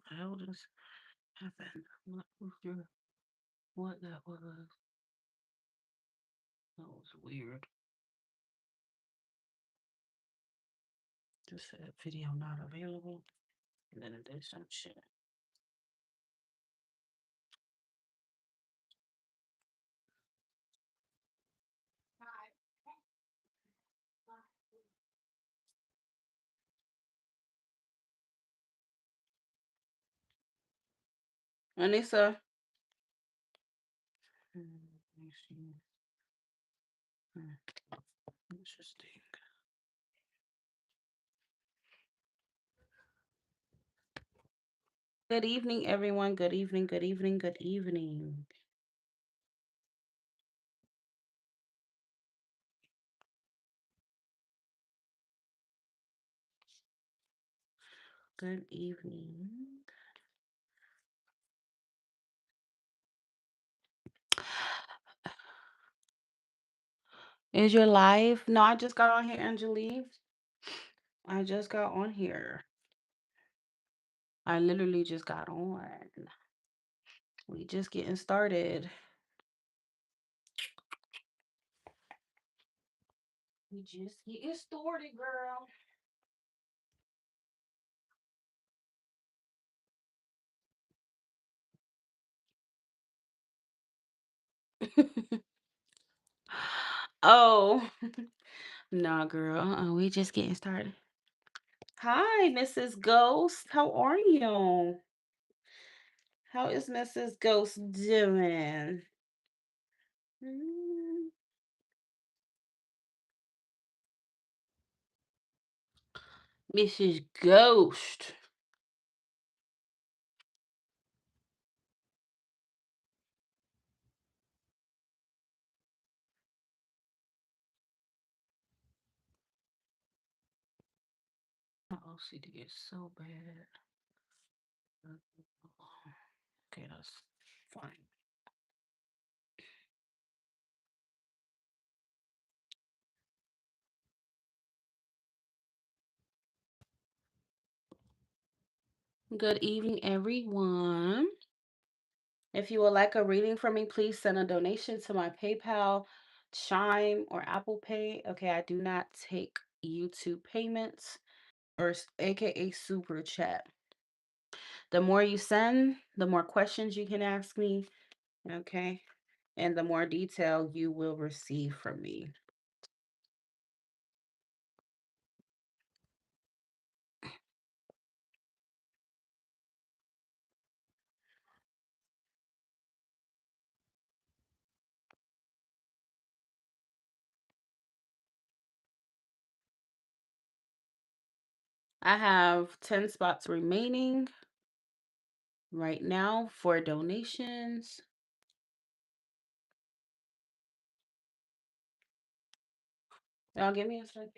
the hell just happened? I'm not sure what that was. That was weird. Just said video not available. And then it did some shit. Anissa. Let me see. Interesting. Good evening, everyone. Good evening. Good evening. Good evening. Good evening. Is your live? No, I just got on here, Angelique. I just got on here. I literally just got on. We just getting started. We just getting started, girl. Oh, nah, girl. We just getting started. Hi, Mrs. Ghost. How are you? How is Mrs. Ghost doing? Mm, Mrs. Ghost. My OCD is so bad. Okay, that's fine. Good evening, everyone. If you would like a reading from me, please send a donation to my PayPal, Chime, or Apple Pay. Okay, I do not take YouTube payments or AKA Super Chat. The more you send, the more questions you can ask me. Okay, and the more detail you will receive from me. I have 10 spots remaining right now for donations. Y'all give me a second.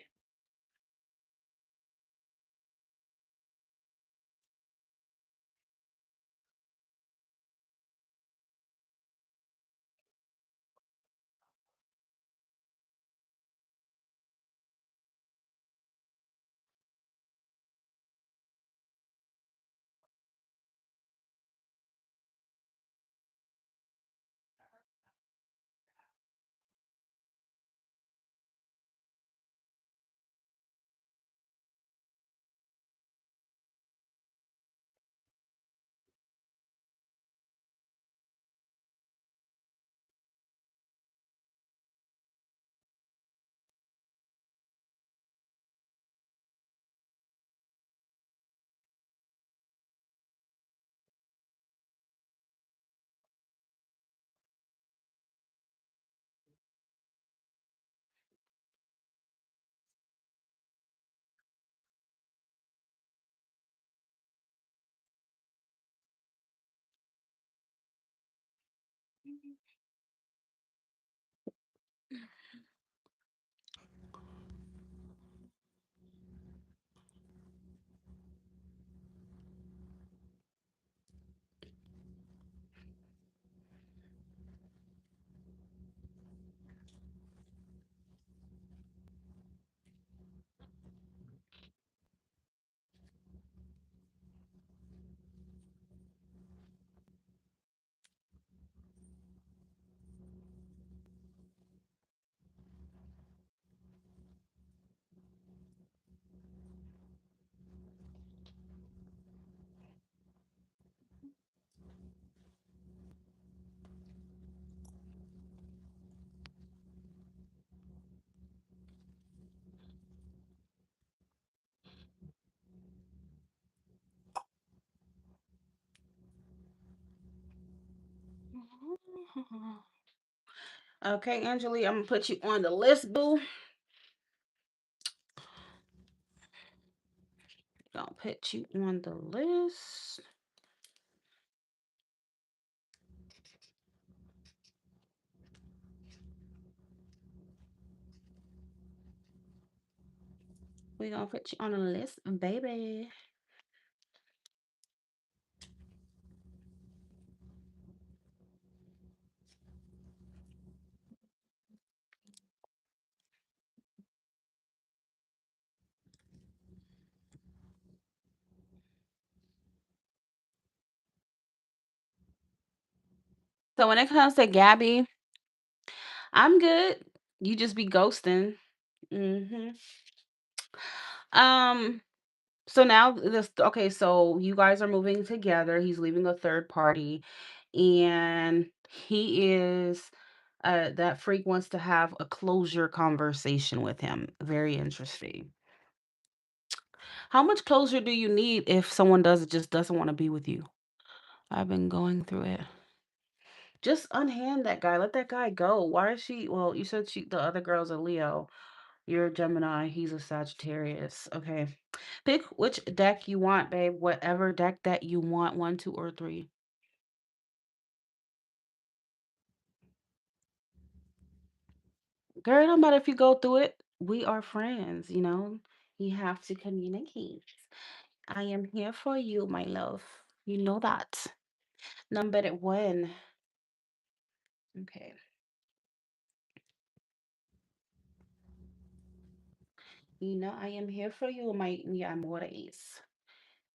Okay, Angeli, I'm gonna put you on the list, boo. Gonna put you on the list. We gonna put you on the list, baby. So when it comes to Gabby, I'm good. You just be ghosting. Hmm. Um. So now this. Okay. So you guys are moving together. He's leaving a third party, and he is. That freak wants to have a closure conversation with him. Very interesting. How much closure do you need if someone doesn't want to be with you? I've been going through it. Just unhand that guy. Let that guy go. Why is she? Well, you said the other girl's a Leo. You're a Gemini. He's a Sagittarius. Okay. Pick which deck you want, babe. Whatever deck that you want. One, two, or three. Girl, it don't matter if you go through it. We are friends, you know. You have to communicate. I am here for you, my love. You know that. Number one. Okay. You know, I am here for you, my amores.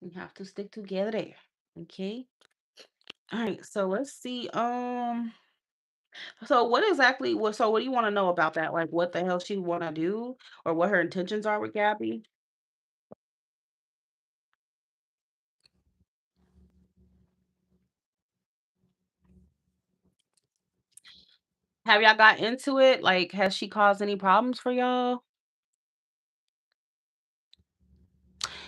We have to stick together. Okay. All right. So let's see. So what do you want to know about that? Like what the hell she wanna do or what her intentions are with Gabby? Have y'all got into it? Like has she caused any problems for y'all?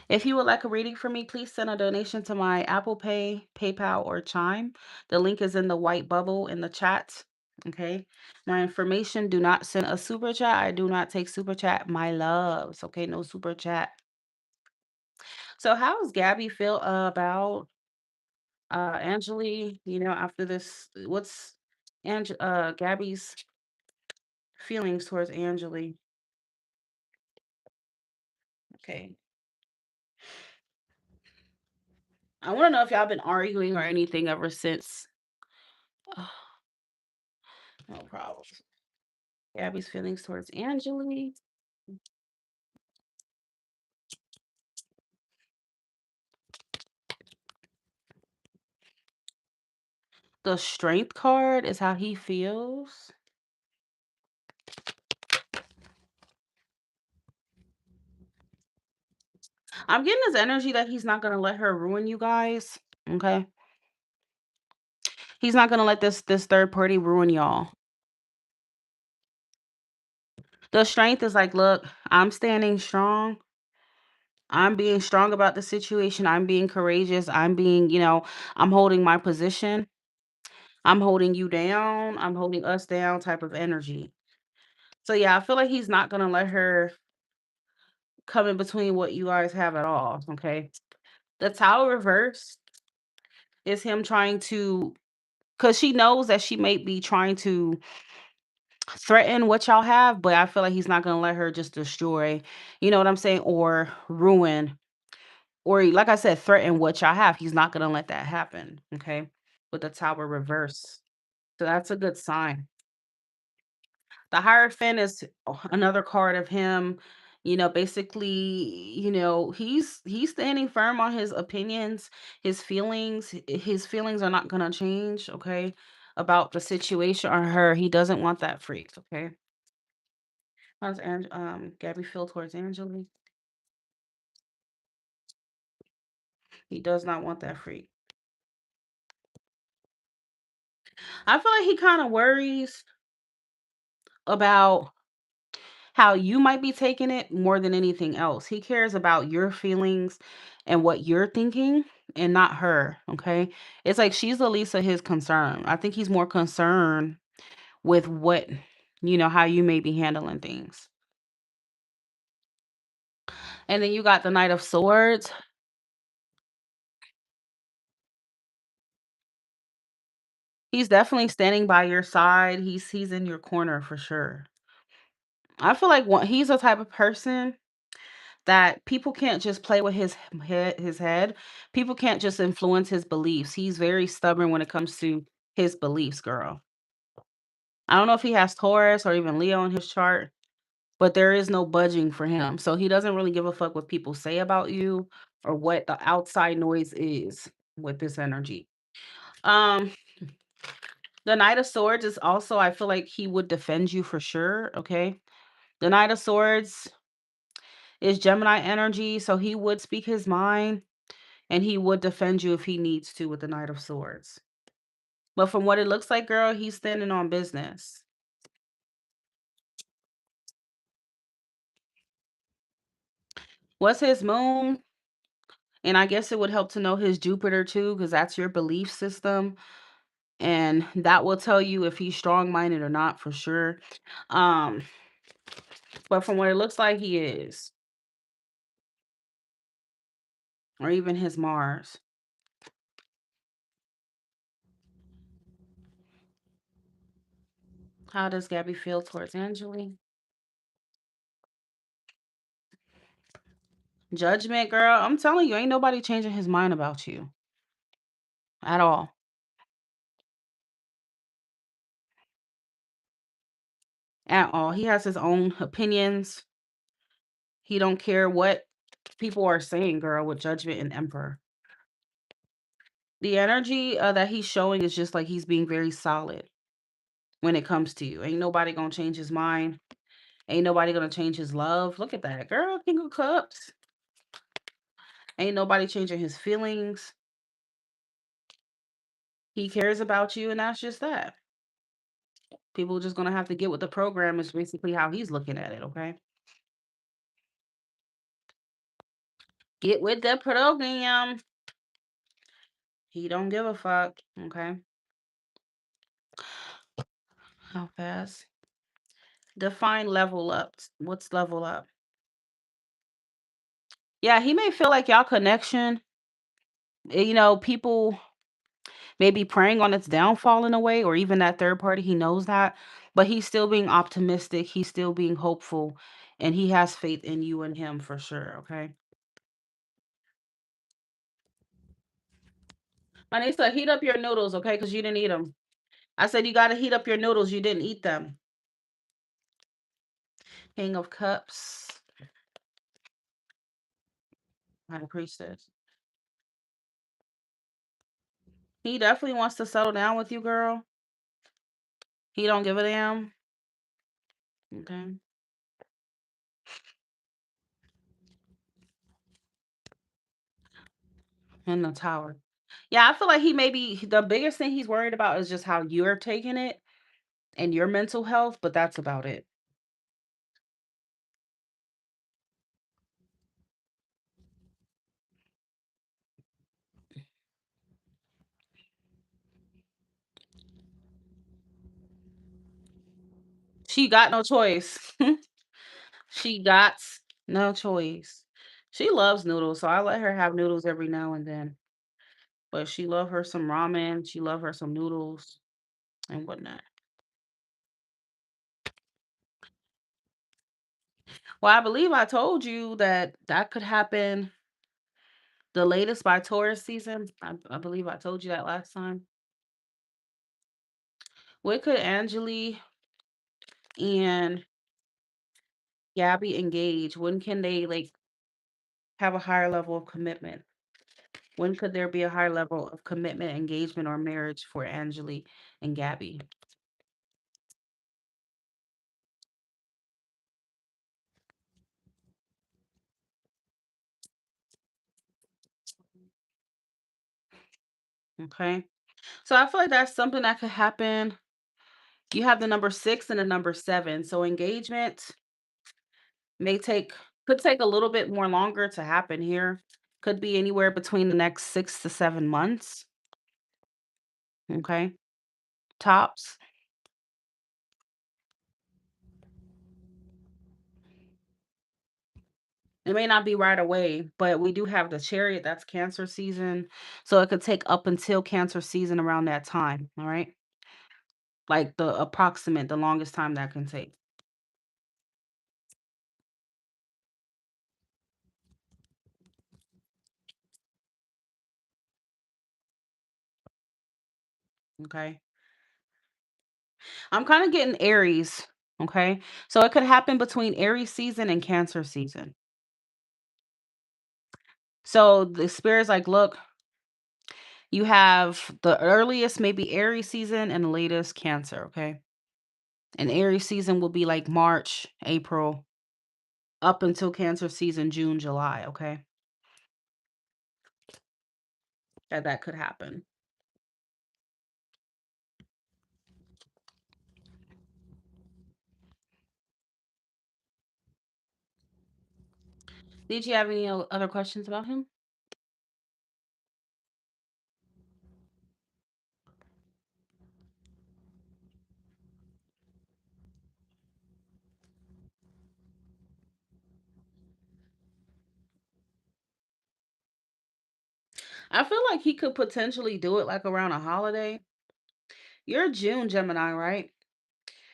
If you would like a reading from me, please send a donation to my Apple Pay, PayPal, or Chime. The link is in the white bubble in the chat. Okay. My information, do not send a super chat. I do not take super chat, my loves. Okay, no super chat. So how does Gabby feel about Angeli, after this, what's Gabby's feelings towards Angeli? Okay. I want to know if y'all been arguing or anything ever since. No problem. Gabby's feelings towards Angeli. The strength card is how he feels. I'm getting this energy that he's not gonna let her ruin you guys. Okay. He's not gonna let this third party ruin y'all. The strength is like, look, I'm standing strong. I'm being strong about the situation. I'm being courageous. I'm holding my position. I'm holding you down. I'm holding us down type of energy. So yeah, I feel like he's not gonna let her come in between what you guys have at all. Okay. The tower reverse is him trying to, because she knows that she may be trying to threaten what y'all have, but I feel like he's not gonna let her just destroy, you know what I'm saying, or ruin, or like I said, threaten what y'all have. He's not gonna let that happen. Okay. With the tower reverse. So that's a good sign. The Hierophant is another card of him, basically, he's standing firm on his opinions, his feelings. His feelings are not gonna change, okay, about the situation or her. He doesn't want that freak, okay? How does Gabby feel towards Angela? He does not want that freak. I feel like he kind of worries about how you might be taking it more than anything else. He cares about your feelings and what you're thinking and not her, okay? It's like she's the least of his concern. I think he's more concerned with how you may be handling things. And then you got the Knight of Swords. He's definitely standing by your side. He's in your corner for sure. I feel like he's the type of person that people can't just play with his head. People can't just influence his beliefs. He's very stubborn when it comes to his beliefs, girl. I don't know if he has Taurus or even Leo in his chart, but there is no budging for him. So he doesn't really give a fuck what people say about you or what the outside noise is with this energy. Um, the Knight of Swords is also, I feel like he would defend you for sure. Okay. The Knight of Swords is Gemini energy, so he would speak his mind and he would defend you if he needs to with the Knight of Swords. But from what it looks like, girl, he's standing on business. What's his moon? And I guess it would help to know his Jupiter too, because that's your belief system. And that will tell you if he's strong minded or not for sure. Um, but from what it looks like, he is, or even his Mars. How does Gabby feel towards Angeli? Judgment, girl. I'm telling you, ain't nobody changing his mind about you at all. At all. He has his own opinions. He don't care what people are saying, girl, with Judgment and Emperor. The energy that he's showing is just like he's being very solid when it comes to you. Ain't nobody gonna change his mind. Ain't nobody gonna change his love. Look at that, girl. King of Cups. Ain't nobody changing his feelings. He cares about you, and that's just that. People just gonna have to get with the program. Is basically how he's looking at it. Okay, get with the program. He don't give a fuck. Okay, how fast? Define level up. What's level up? Yeah, he may feel like y'all connection, people may be preying on its downfall in a way, or even that third party, he knows that, but he's still being optimistic, he's still being hopeful, and he has faith in you and him for sure, okay? Anissa, heat up your noodles, okay? Because you didn't eat them. I said you got to heat up your noodles, you didn't eat them. King of Cups. High Priestess. He definitely wants to settle down with you, girl. He don't give a damn. Okay. In the tower. Yeah, I feel like he may be the biggest thing he's worried about is just how you're taking it and your mental health, but that's about it. She got no choice. She got no choice. She loves noodles, so I let her have noodles every now and then. But she love her some ramen, she love her some noodles and whatnot. Well, I believe I told you that that could happen the latest by Taurus season. I believe I told you that last time. What could Angeli and Gabby engage? When can they like have a higher level of commitment? When could there be a higher level of commitment, engagement, or marriage for Angeli and Gabby? Okay. So I feel like that's something that could happen. You have the number 6 and the number 7. So engagement, May take Could take a little bit more longer to happen here. Could be anywhere between the next 6 to 7 months, okay? Tops. It may not be right away, but we do have the chariot, that's Cancer season, so it could take up until Cancer season around that time, all right? Like the longest time that can take, okay? I'm kind of getting Aries, okay? So it could happen between Aries season and Cancer season. So the spirit's like, look, you have the earliest maybe Aries season and the latest Cancer, okay? And Aries season will be like March, April, up until Cancer season, June, July, okay? That could happen. Did you have any other questions about him? I feel like he could potentially do it like around a holiday. You're June Gemini, right?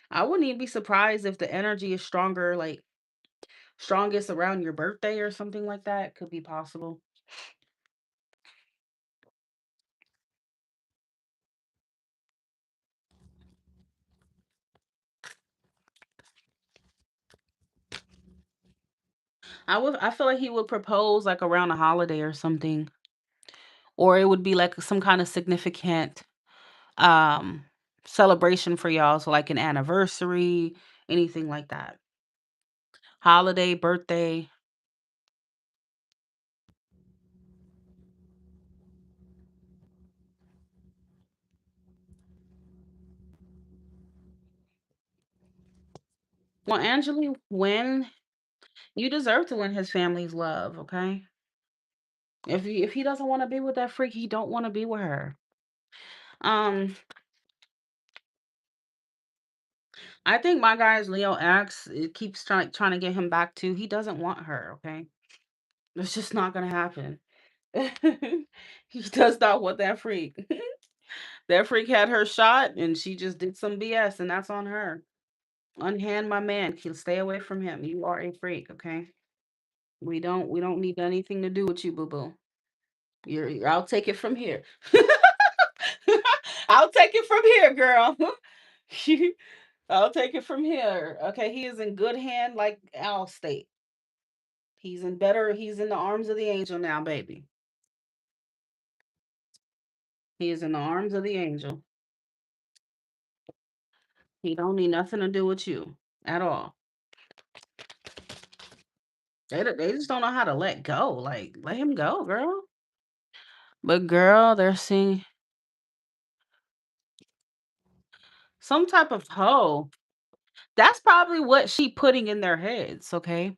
I wouldn't even be surprised if the energy is stronger, like strongest around your birthday or something like that. Could be possible. I feel like he would propose like around a holiday or something. Or it would be like some kind of significant um celebration for y'all. So like an anniversary, anything like that. Holiday, birthday. Well, Angeli, when you deserve to win his family's love, okay? If he doesn't want to be with that freak, he don't want to be with her. Um, I think my guy is Leo X. It keeps trying to get him back to. He doesn't want her, okay? It's just not gonna happen. He does not want that freak. That freak had her shot and she just did some BS and that's on her. Unhand my man. Stay away from him. You are a freak, okay? We don't need anything to do with you, boo boo. I'll take it from here. I'll take it from here, girl. I'll take it from here. Okay, he is in good hand like Al state. He's in the arms of the angel now, baby. He is in the arms of the angel. He don't need nothing to do with you at all. They just don't know how to let go. Like, let him go, girl. But girl, they're seeing some type of hoe. That's probably what she putting in their heads, okay?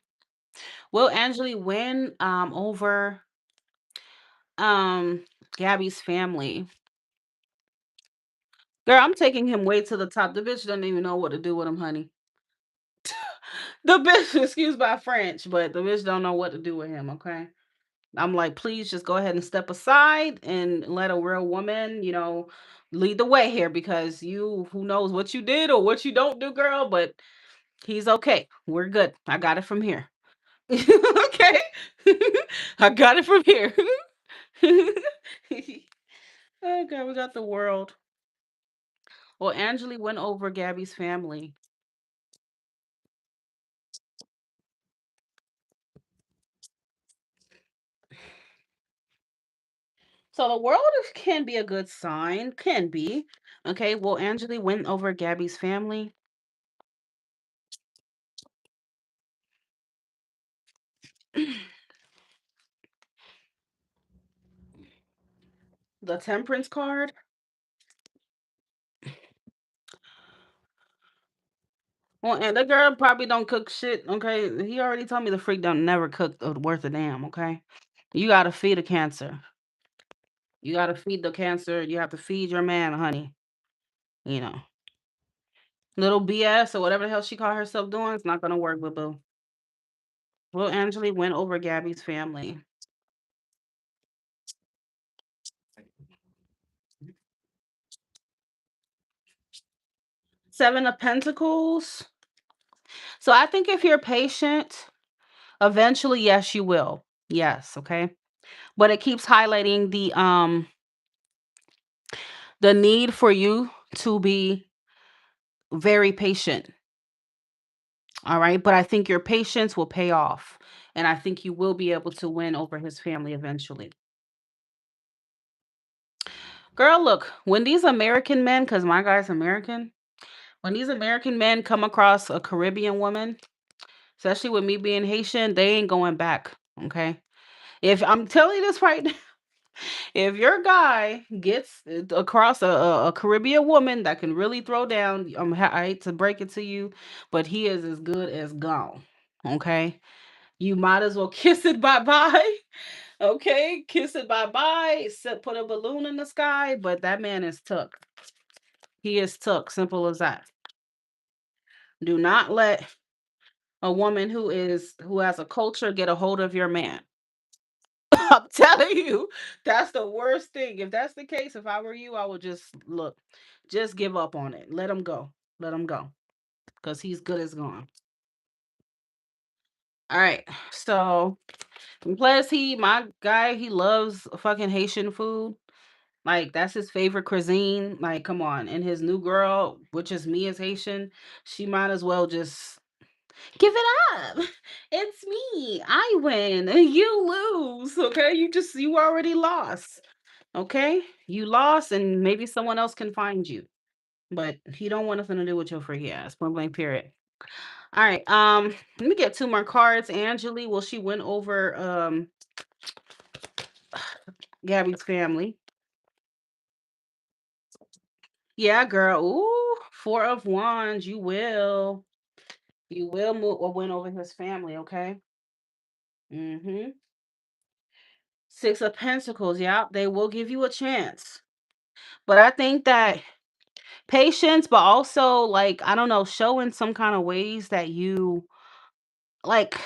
Will Angeli win over um Gabby's family? Girl, I'm taking him way to the top. The bitch doesn't even know what to do with him, honey. The bitch, excuse my French, but the bitch don't know what to do with him, okay? I'm like, please just go ahead and step aside and let a real woman, lead the way here because who knows what you did or what you don't do, girl, but he's okay. We're good. I got it from here. Okay. I got it from here. Okay, we got the world. Well, Angeli went over Gabby's family. So the world can be a good sign. Can be. Okay, well, Angeli went over Gabby's family. The temperance card. Well, and the girl probably don't cook shit. Okay, he already told me the freak don't never cook worth a damn. Okay, you gotta feed a cancer. You gotta feed the cancer. You have to feed your man, honey. You know, little BS or whatever the hell she call herself doing. It's not gonna work, boo boo. Will Angeli win over Gabby's family? 7 of Pentacles. So I think if you're patient, eventually, yes, you will. Yes, okay. But it keeps highlighting the need for you to be very patient. All right. But I think your patience will pay off. And I think you will be able to win over his family eventually. Girl, look, when these American men, because my guy's American, when these American men come across a Caribbean woman, especially with me being Haitian, they ain't going back. Okay. If I'm telling you this right now, if your guy gets across a Caribbean woman that can really throw down, I hate to break it to you, but he is as good as gone. Okay. You might as well kiss it bye bye. Okay. Kiss it bye bye. Put a balloon in the sky, but that man is took. He is took. Simple as that. Do not let a woman who has a culture get a hold of your man. I'm telling you, that's the worst thing. If that's the case, if I were you, I would just look, just give up on it. Let him go. Let him go. Because he's good as gone. All right. So and plus my guy, he loves fucking Haitian food. Like that's his favorite cuisine. Like, come on. And his new girl, which is me as Haitian, she might as well just give it up. It's me. I win. You lose. Okay. You already lost. Okay? You lost and maybe someone else can find you. But he don't want nothing to do with your freaky ass. Point blank period. All right. Let me get 2 more cards. Angeli, will she win over Gabby's family? Yeah, girl. Ooh, 4 of Wands. You will. You will move or win over his family, okay? Mm-hmm. 6 of Pentacles. Yeah, they will give you a chance. But I think that patience, but also like, I don't know, showing some kind of ways that you like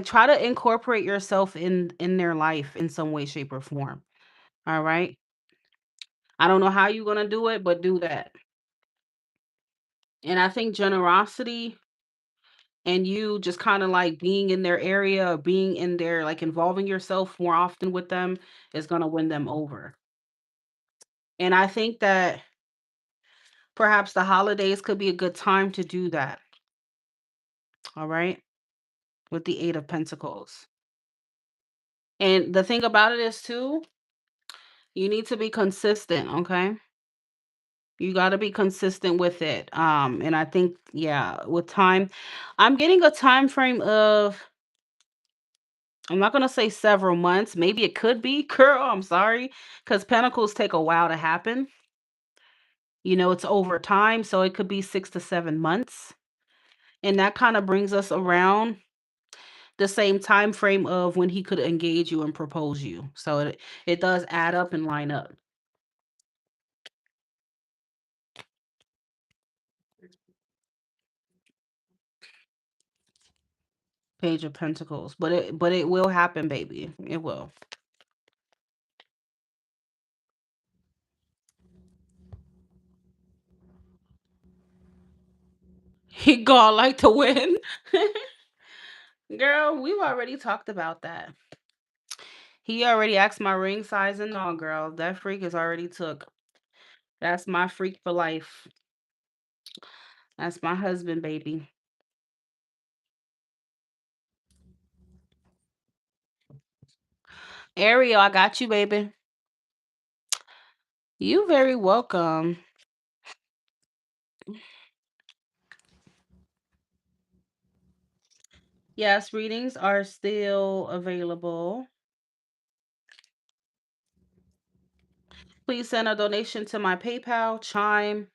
try to incorporate yourself in their life in some way, shape, or form. All right. I don't know how you're gonna do it, but do that. And I think generosity and you just kind of like being in their area, being in their like involving yourself more often with them is gonna win them over. And I think that perhaps the holidays could be a good time to do that. All right. With the 8 of Pentacles. And the thing about it is too, you need to be consistent, okay? You gotta be consistent with it. And I think, yeah, with time, I'm getting a time frame of, I'm not gonna say several months. Maybe it could be, girl. I'm sorry, because Pentacles take a while to happen. It's over time, so it could be 6 to 7 months, and that kind of brings us around the same time frame of when he could engage you and propose you. So it does add up and line up. Page of Pentacles, but it will happen, baby. It will. He gonna like to win. Girl, we've already talked about that. He already asked my ring size and all, girl. That freak is already took. That's my freak for life. That's my husband, baby. Ariel, I got you, baby. You very welcome. Yes, readings are still available. Please send a donation to my PayPal, Chime,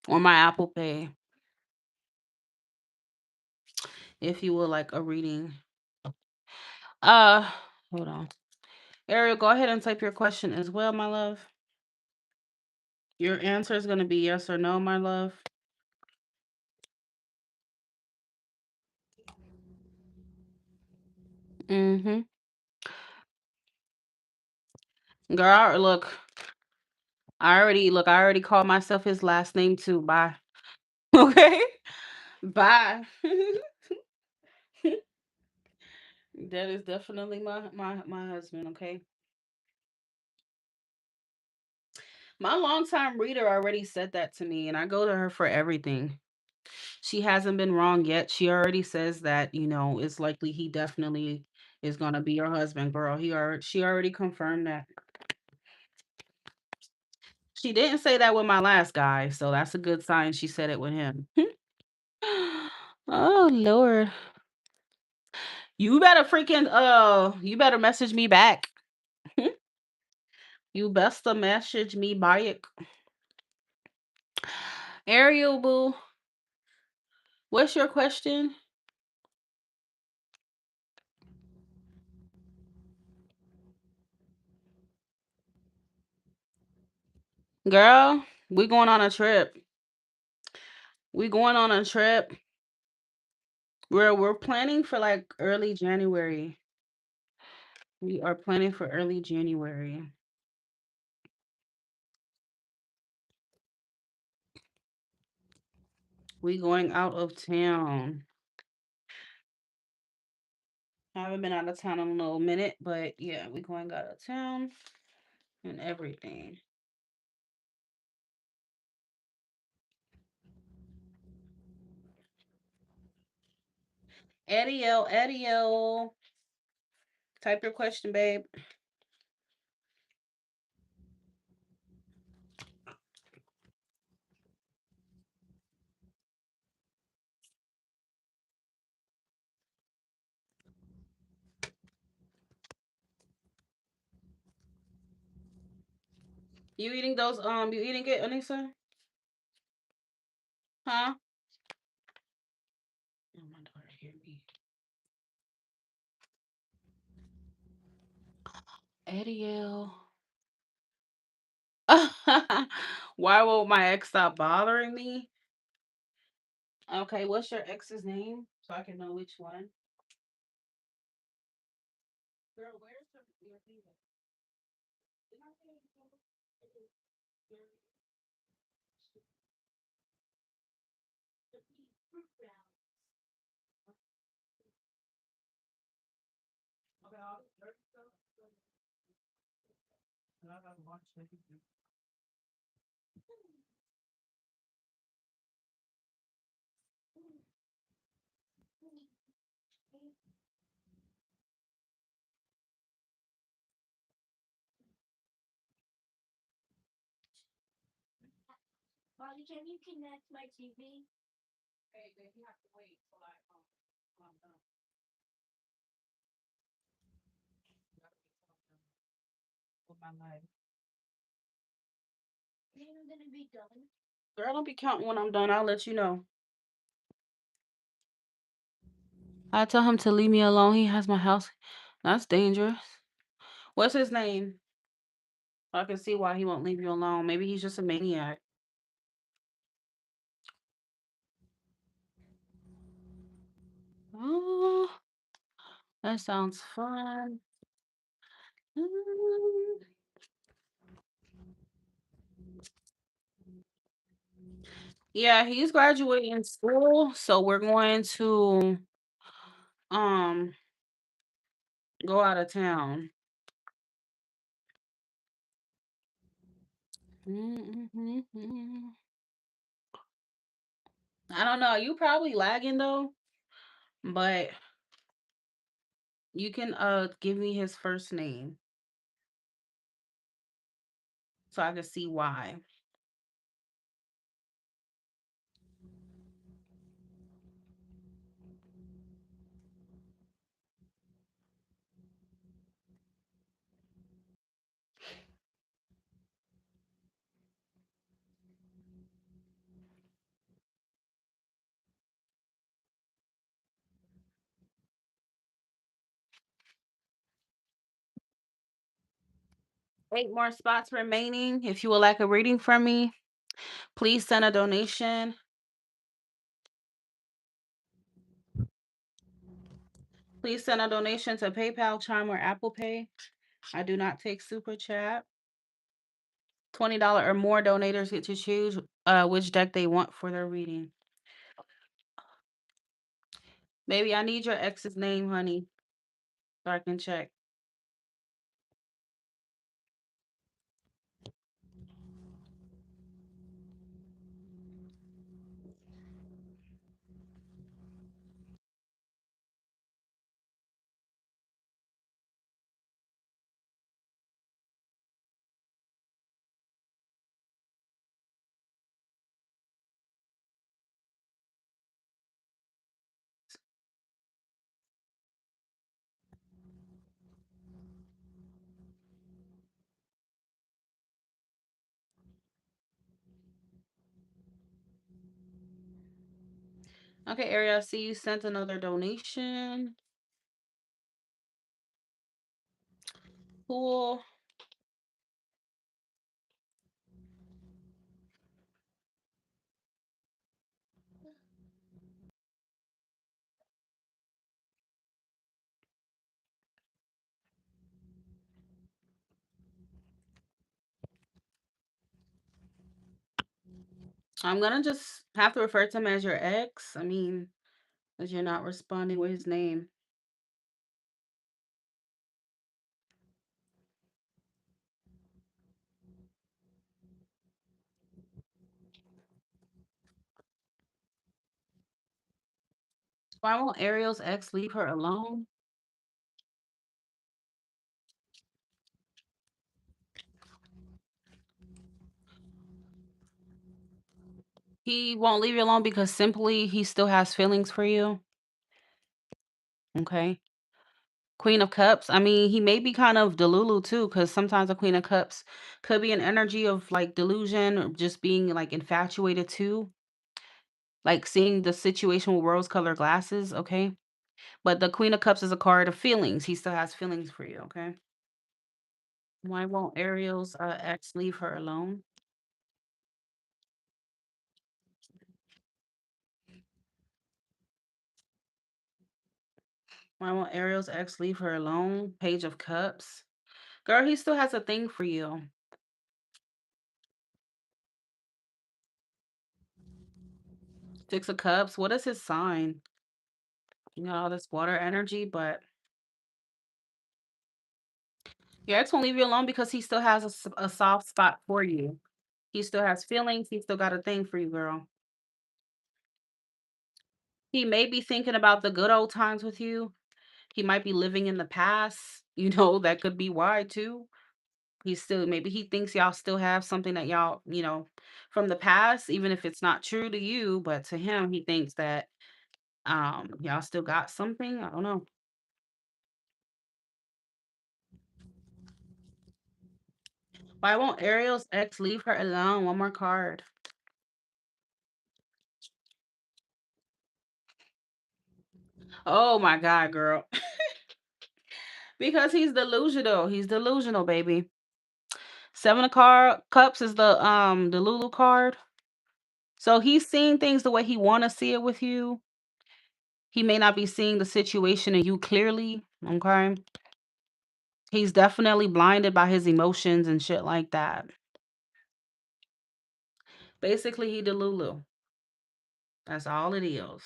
or my Apple Pay. if you would like a reading. Uh, hold on. Ariel, go ahead and type your question as well, my love. Your answer is going to be yes or no, my love. Mm-hmm. Girl, look, I already called myself his last name too. Bye. Okay? Bye. That is definitely my husband, okay? My longtime reader already said that to me, and I go to her for everything. She hasn't been wrong yet. She already says that, it's likely he definitely is gonna be your husband, girl. She already confirmed that. She didn't say that with my last guy, so that's a good sign she said it with him. Oh Lord. You better message me back. You best to message me back. Ariel boo, what's your question? Girl, we going on a trip. We going on a trip. We're planning for like early January. We are planning for early January. We going out of town. I haven't been out of town in a little minute, but yeah, we going out of town and everything. Edio, type your question, babe. You eating those? You eating it, Anissa? Huh? Oh, my daughter hear me. Edio. Why won't my ex stop bothering me? Okay, what's your ex's name so I can know which one? Girl, where's your thing? Did I say Hey, babe, you have to wait till I'm done. You gotta wait till I'm done with my life. Girl, don't be counting when I'm done. I'll let you know. I tell him to leave me alone. He has my house. That's dangerous. What's his name? I can see why he won't leave you alone. Maybe he's just a maniac. Oh, that sounds fun. Mm. Yeah, he's graduating school, so we're going to um go out of town. Mhm. I don't know. You probably lagging though, but you can give me his first name so I can see why. 8 more spots remaining. If you would like a reading from me, please send a donation. Please send a donation to PayPal, Chime, or Apple Pay. I do not take super chat. $20 or more donators get to choose which deck they want for their reading. Baby, I need your ex's name, honey, so I can check. Okay, Ariel, I see you sent another donation. Cool. I'm gonna just have to refer to him as your ex. I mean, as you're not responding with his name. Why won't Ariel's ex leave her alone? He won't leave you alone because simply he still has feelings for you. Okay. Queen of Cups. I mean, he may be kind of delulu too, because sometimes a Queen of Cups could be an energy of like delusion or just being like infatuated too, like seeing the situation with rose colored glasses. Okay. But the Queen of Cups is a card of feelings. He still has feelings for you. Okay. Why won't Ariel's ex leave her alone? Why won't Ariel's ex leave her alone? Page of Cups. Girl, he still has a thing for you. Six of Cups. What is his sign? You got all this water energy, but your ex won't leave you alone because he still has a soft spot for you. He still has feelings. He still got a thing for you, girl. He may be thinking about the good old times with you. He might be living in the past. That could be why too. He still maybe he thinks y'all still have something that y'all, from the past, even if it's not true to you, but to him, he thinks that y'all still got something. I don't know. Why won't Ariel's ex leave her alone? One more card. Oh my God, girl. Because he's delusional. He's delusional, baby. Seven of cups is the Lulu card. So he's seeing things the way he wanna see it with you. He may not be seeing the situation in you clearly. Okay. He's definitely blinded by his emotions and shit like that. Basically, he Delulu. That's all it is.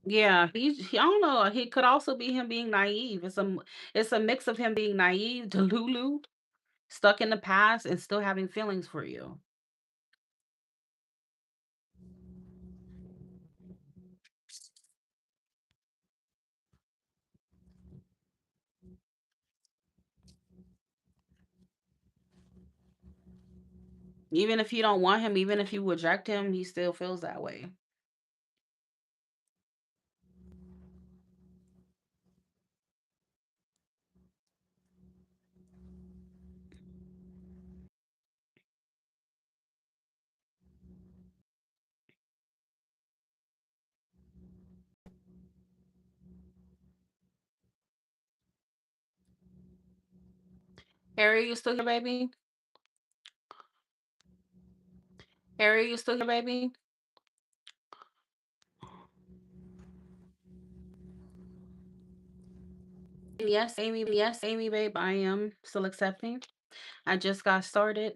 Yeah, I don't know. He could also be him being naive. It's a mix of him being naive, Delulu, stuck in the past, and still having feelings for you. Even if you don't want him, even if you reject him, he still feels that way. Harry, you still here, baby? Harry, you still here, baby? Yes, Amy, babe, I am still accepting. I just got started.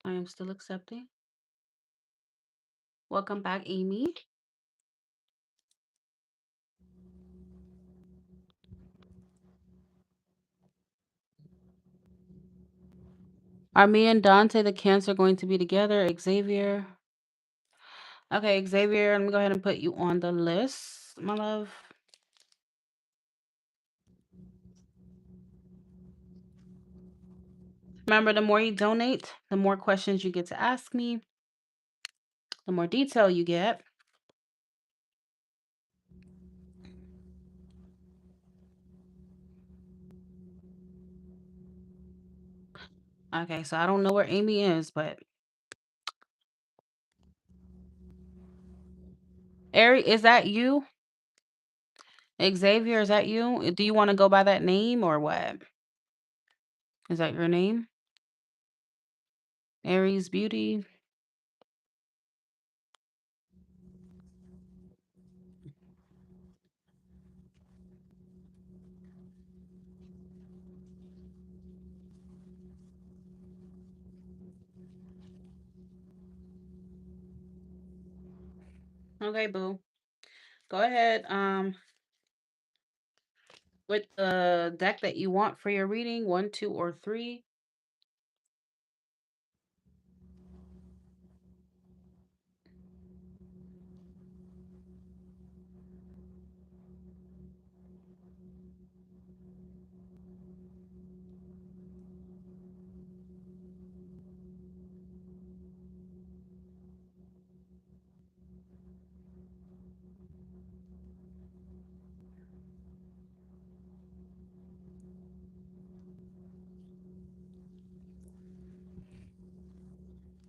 I am still accepting. Welcome back, Amy. Are me and Dante the Cancer going to be together? Xavier. Okay, Xavier, let me go ahead and put you on the list, my love. Remember, the more you donate, the more questions you get to ask me, the more detail you get. Okay, so I don't know where Amy is, but Ari, is that you? Xavier, is that you? Do you want to go by that name or what? Is that your name? Aries Beauty. Okay, boo. Go ahead. With the deck that you want for your reading, one, two, or three.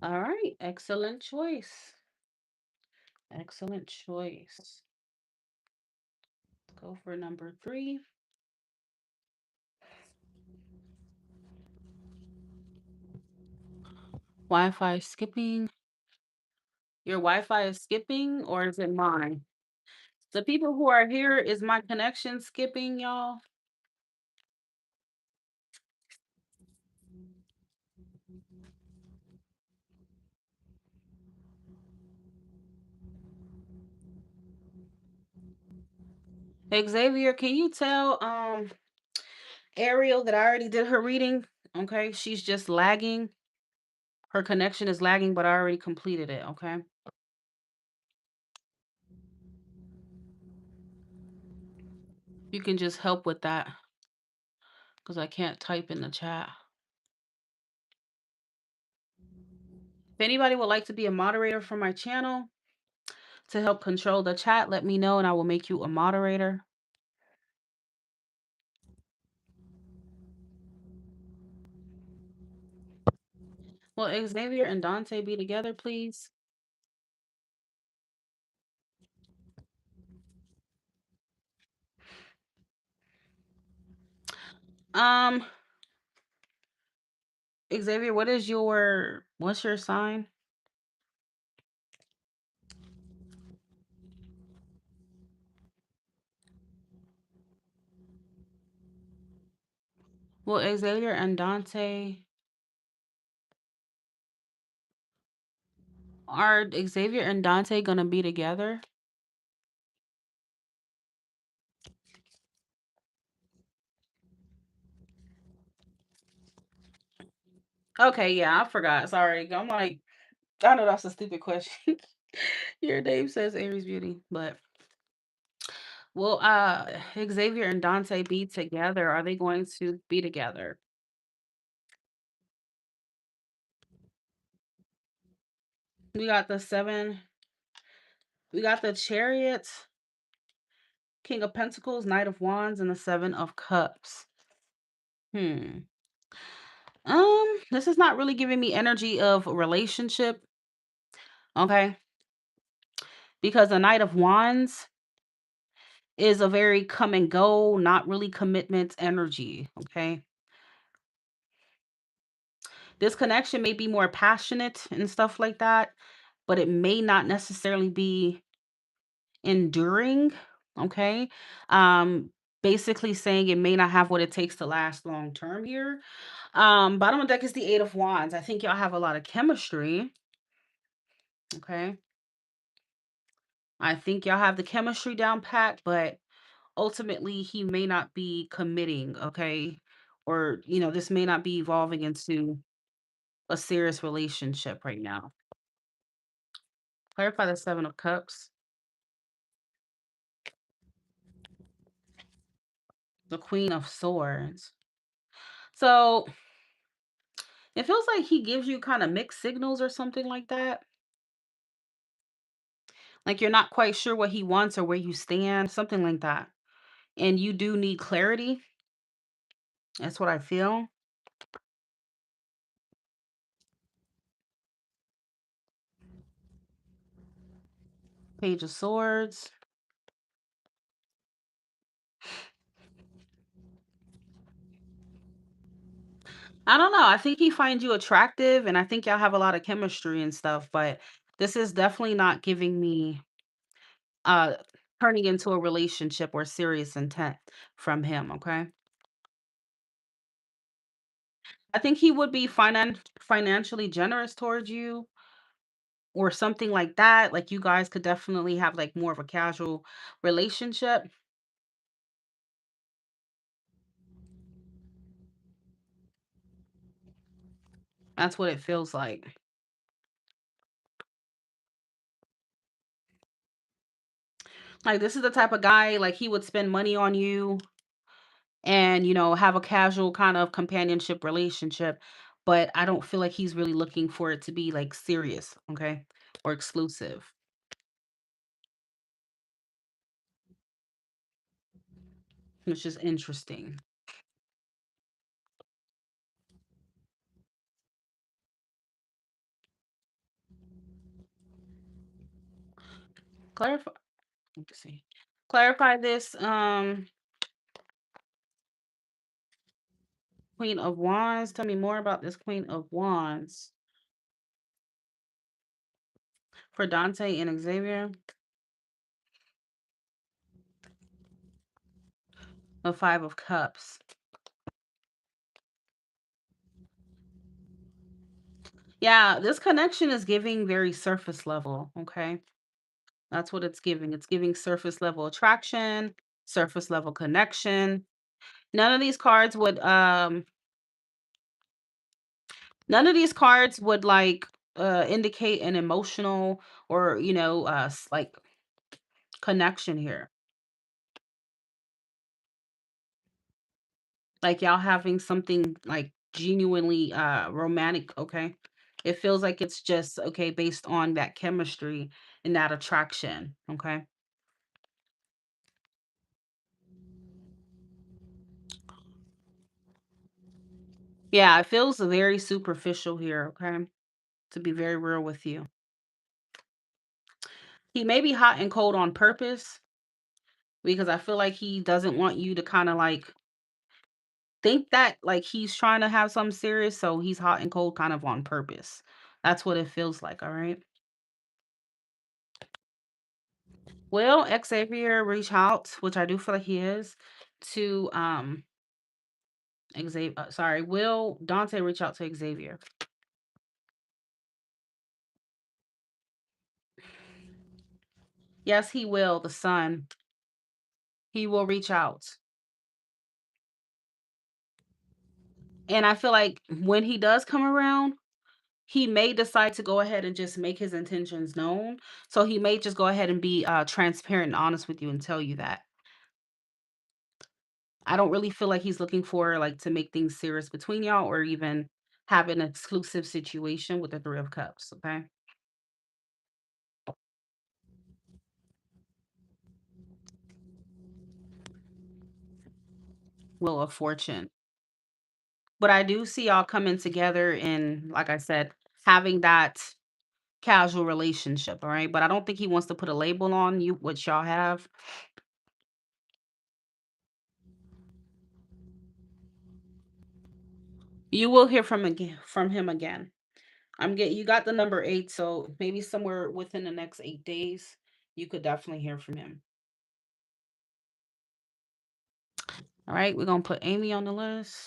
All right, excellent choice. Excellent choice. Go for number three. Wi-Fi skipping. Your Wi-Fi is skipping, or is it mine? The people who are here, is my connection skipping, y'all? Xavier, can you tell Ariel that I already did her reading? Okay, she's just lagging. Her connection is lagging, but I already completed it, okay? You can just help with that because I can't type in the chat. If anybody would like to be a moderator for my channel to help control the chat, let me know and I will make you a moderator. Will Xavier and Dante be together, please? Um, Xavier, what's your sign? Will Xavier and Dante are Xavier and Dante gonna be together? Okay, yeah, I forgot. Sorry. I'm like, I know that's a stupid question. Your name says Aries Beauty, but will Xavier and Dante be together? Are they going to be together? We got the seven, we got the Chariot, King of Pentacles, Knight of Wands, and the Seven of Cups. Hmm. This is not really giving me energy of a relationship. Okay. Because the Knight of Wands is a very come and go, not really commitment energy. Okay. This connection may be more passionate and stuff like that, but it may not necessarily be enduring, okay? Um, Basically saying it may not have what it takes to last long term here. Bottom of deck is the Eight of Wands. I think y'all have a lot of chemistry, okay? I think y'all have the chemistry down pat, but ultimately he may not be committing, okay? Or, this may not be evolving into a serious relationship right now. Clarify the Seven of Cups, the Queen of Swords. So it feels like he gives you kind of mixed signals or something like that. Like you're not quite sure what he wants or where you stand, something like that. And you do need clarity. That's what I feel. Page of Swords. I don't know. I think he finds you attractive and I think y'all have a lot of chemistry and stuff, but this is definitely not giving me uh turning into a relationship or serious intent from him, okay? I think he would be financially generous towards you or something like that. Like you guys could definitely have like more of a casual relationship. That's what it feels like. Like this is the type of guy like he would spend money on you and have a casual kind of companionship relationship, but I don't feel like he's really looking for it to be like serious, okay? Or exclusive, which is interesting. Clarify, let's see. Clarify this Queen of Wands. Tell me more about this Queen of Wands for Dante and Xavier. The Five of Cups. Yeah, this connection is giving very surface level, okay? That's what it's giving. It's giving surface level attraction, surface level connection. None of these cards would none of these cards would like indicate an emotional or like connection here. Like y'all having something like genuinely romantic, okay? It feels like it's just okay based on that chemistry and that attraction, okay? Yeah, it feels very superficial here, okay? To be very real with you. He may be hot and cold on purpose because I feel like he doesn't want you to kind of like think that like he's trying to have something serious, so he's hot and cold kind of on purpose. That's what it feels like, all right? Will Xavier reach out, which I do feel like he is, to Xavier sorry, will Dante reach out to Xavier? Yes, he will, the son. He will reach out. And I feel like when he does come around, he may decide to go ahead and just make his intentions known. So he may just go ahead and be transparent and honest with you and tell you that. I don't really feel like he's looking for like to make things serious between y'all or even have an exclusive situation with the Three of Cups, okay? Wheel of Fortune. But I do see y'all coming together and like I said, having that casual relationship, all right? But I don't think he wants to put a label on you, what y'all have. You will hear from him again. You got the number 8, so maybe somewhere within the next 8 days, you could definitely hear from him. All right, we're gonna put Amy on the list.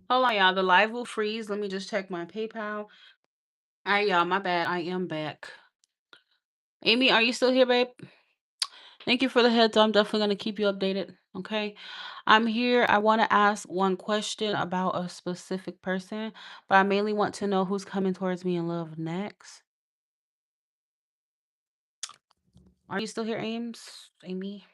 Hold on, y'all. The live will freeze. Let me just check my PayPal. All right, y'all. My bad. I am back. Amy, are you still here, babe? Thank you for the heads up. I'm definitely gonna keep you updated. Okay. I'm here. I want to ask one question about a specific person, but I mainly want to know who's coming towards me in love next. Are you still here, Ames? Amy?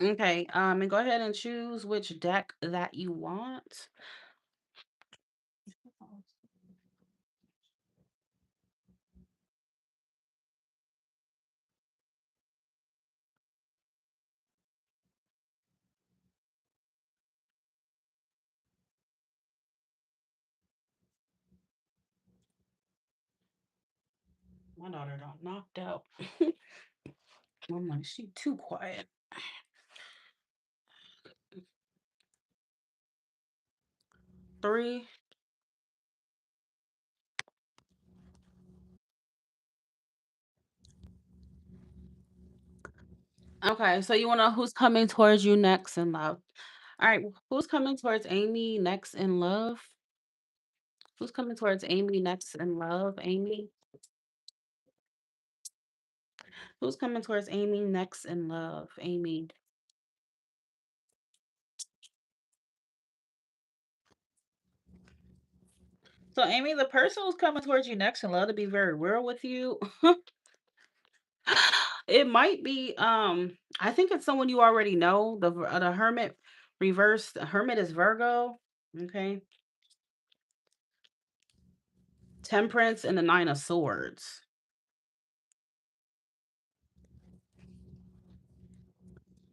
Okay. And go ahead and choose which deck that you want. My daughter got knocked out. I'm like, she too quiet. 3. Okay, so you want to know who's coming towards you next in love. All right, who's coming towards Amy next in love? Who's coming towards Amy next in love? Amy? Who's coming towards Amy next in love? Amy. So, Amy, the person who's coming towards you next in love, to be very real with you, it might be I think it's someone you already know. The Hermit reversed. The Hermit is Virgo. Okay. Temperance and the Nine of Swords.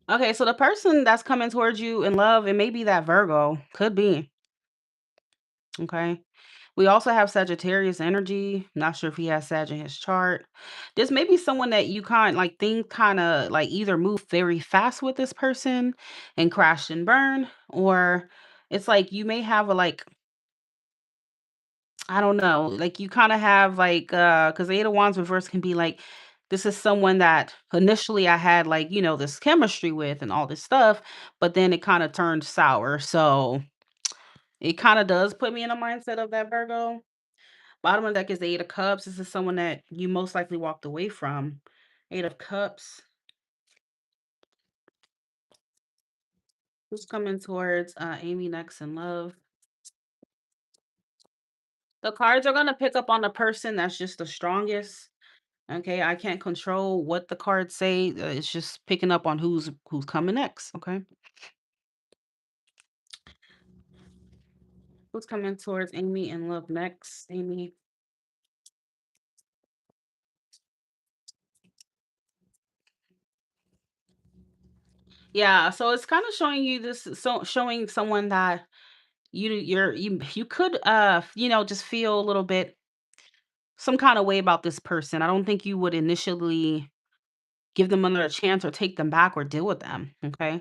Okay, so the person that's coming towards you in love, it may be that Virgo. Could be. Okay. We also have Sagittarius energy. Not sure if he has Sag in his chart. This may be someone that you think kind of like either move very fast with this person and crash and burn, or it's like you may have a I don't know, like you kind of have because the Eight of Wands reverse can be like this is someone that initially I had this chemistry with and all this stuff, but then it kind of turned sour. So it kind of does put me in a mindset of that Virgo. Bottom of the deck is the Eight of Cups. This is someone that you most likely walked away from. Eight of Cups. Who's coming towards Amy next in love? The cards are going to pick up on the person that's just the strongest. Okay, I can't control what the cards say. It's just picking up on who's coming next. Okay, who's coming towards Amy in love next? Amy. Yeah, so it's kind of showing you this. So showing someone that you could just feel a little bit some kind of way about this person. I don't think you would initially give them another chance or take them back or deal with them. Okay.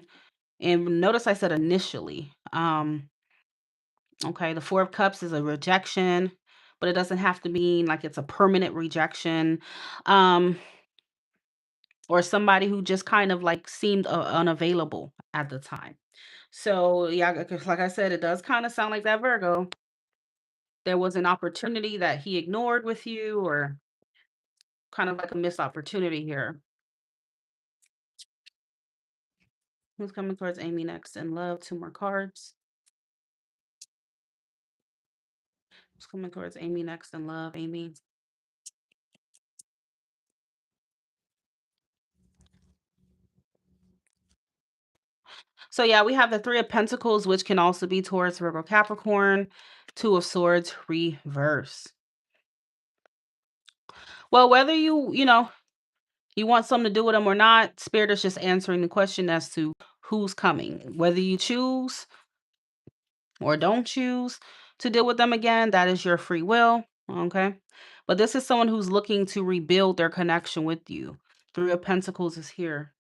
And notice I said initially. Okay, the Four of Cups is a rejection, but it doesn't have to mean like it's a permanent rejection. Um, or somebody who just kind of like seemed unavailable at the time. So yeah, like I said, it does kind of sound like that Virgo. There was an opportunity that he ignored with you, or kind of like a missed opportunity here. Who's coming towards Amy next in love? Two more cards. Who's coming towards Amy next in love? Amy. So yeah, we have the Three of Pentacles, which can also be towards Virgo Capricorn. Two of Swords reverse. Well, whether you want something to do with them or not, Spirit is just answering the question as to who's coming. Whether you choose or don't choose to deal with them again, that is your free will. Okay. But this is someone who's looking to rebuild their connection with you. Three of Pentacles is here.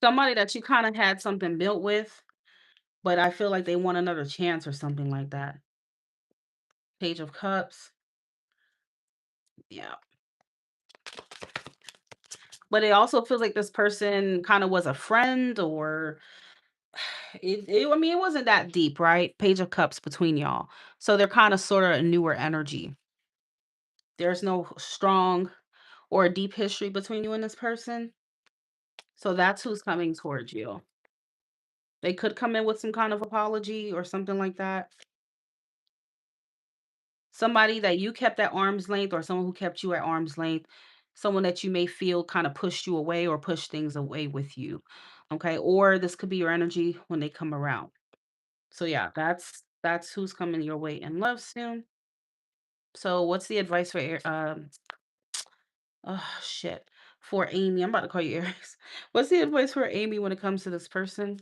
Somebody that you kind of had something built with, but I feel like they want another chance or something like that. Page of Cups. Yeah. But it also feels like this person kind of was a friend or I mean, it wasn't that deep, right? Page of Cups between y'all. So they're kind of sort of a newer energy. There's no strong or deep history between you and this person. So that's who's coming towards you. They could come in with some kind of apology or something like that. Somebody that you kept at arm's length or someone who kept you at arm's length. Someone that you may feel kind of pushed you away or pushed things away with you. Okay. Or this could be your energy when they come around. So yeah, that's who's coming your way in love soon. So what's the advice for oh shit. For Amy. I'm about to call you Aries. What's the advice for Amy when it comes to this person?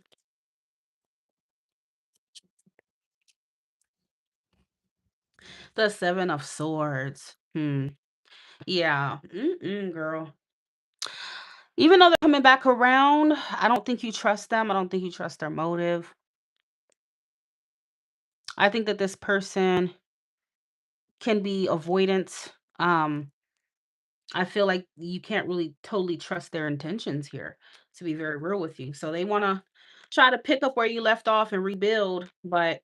The Seven of Swords. Yeah. Girl. Even though they're coming back around, I don't think you trust them. I don't think you trust their motive. I think that this person can be avoidant. I feel like you can't really totally trust their intentions here, to be very real with you. So they want to try to pick up where you left off and rebuild, but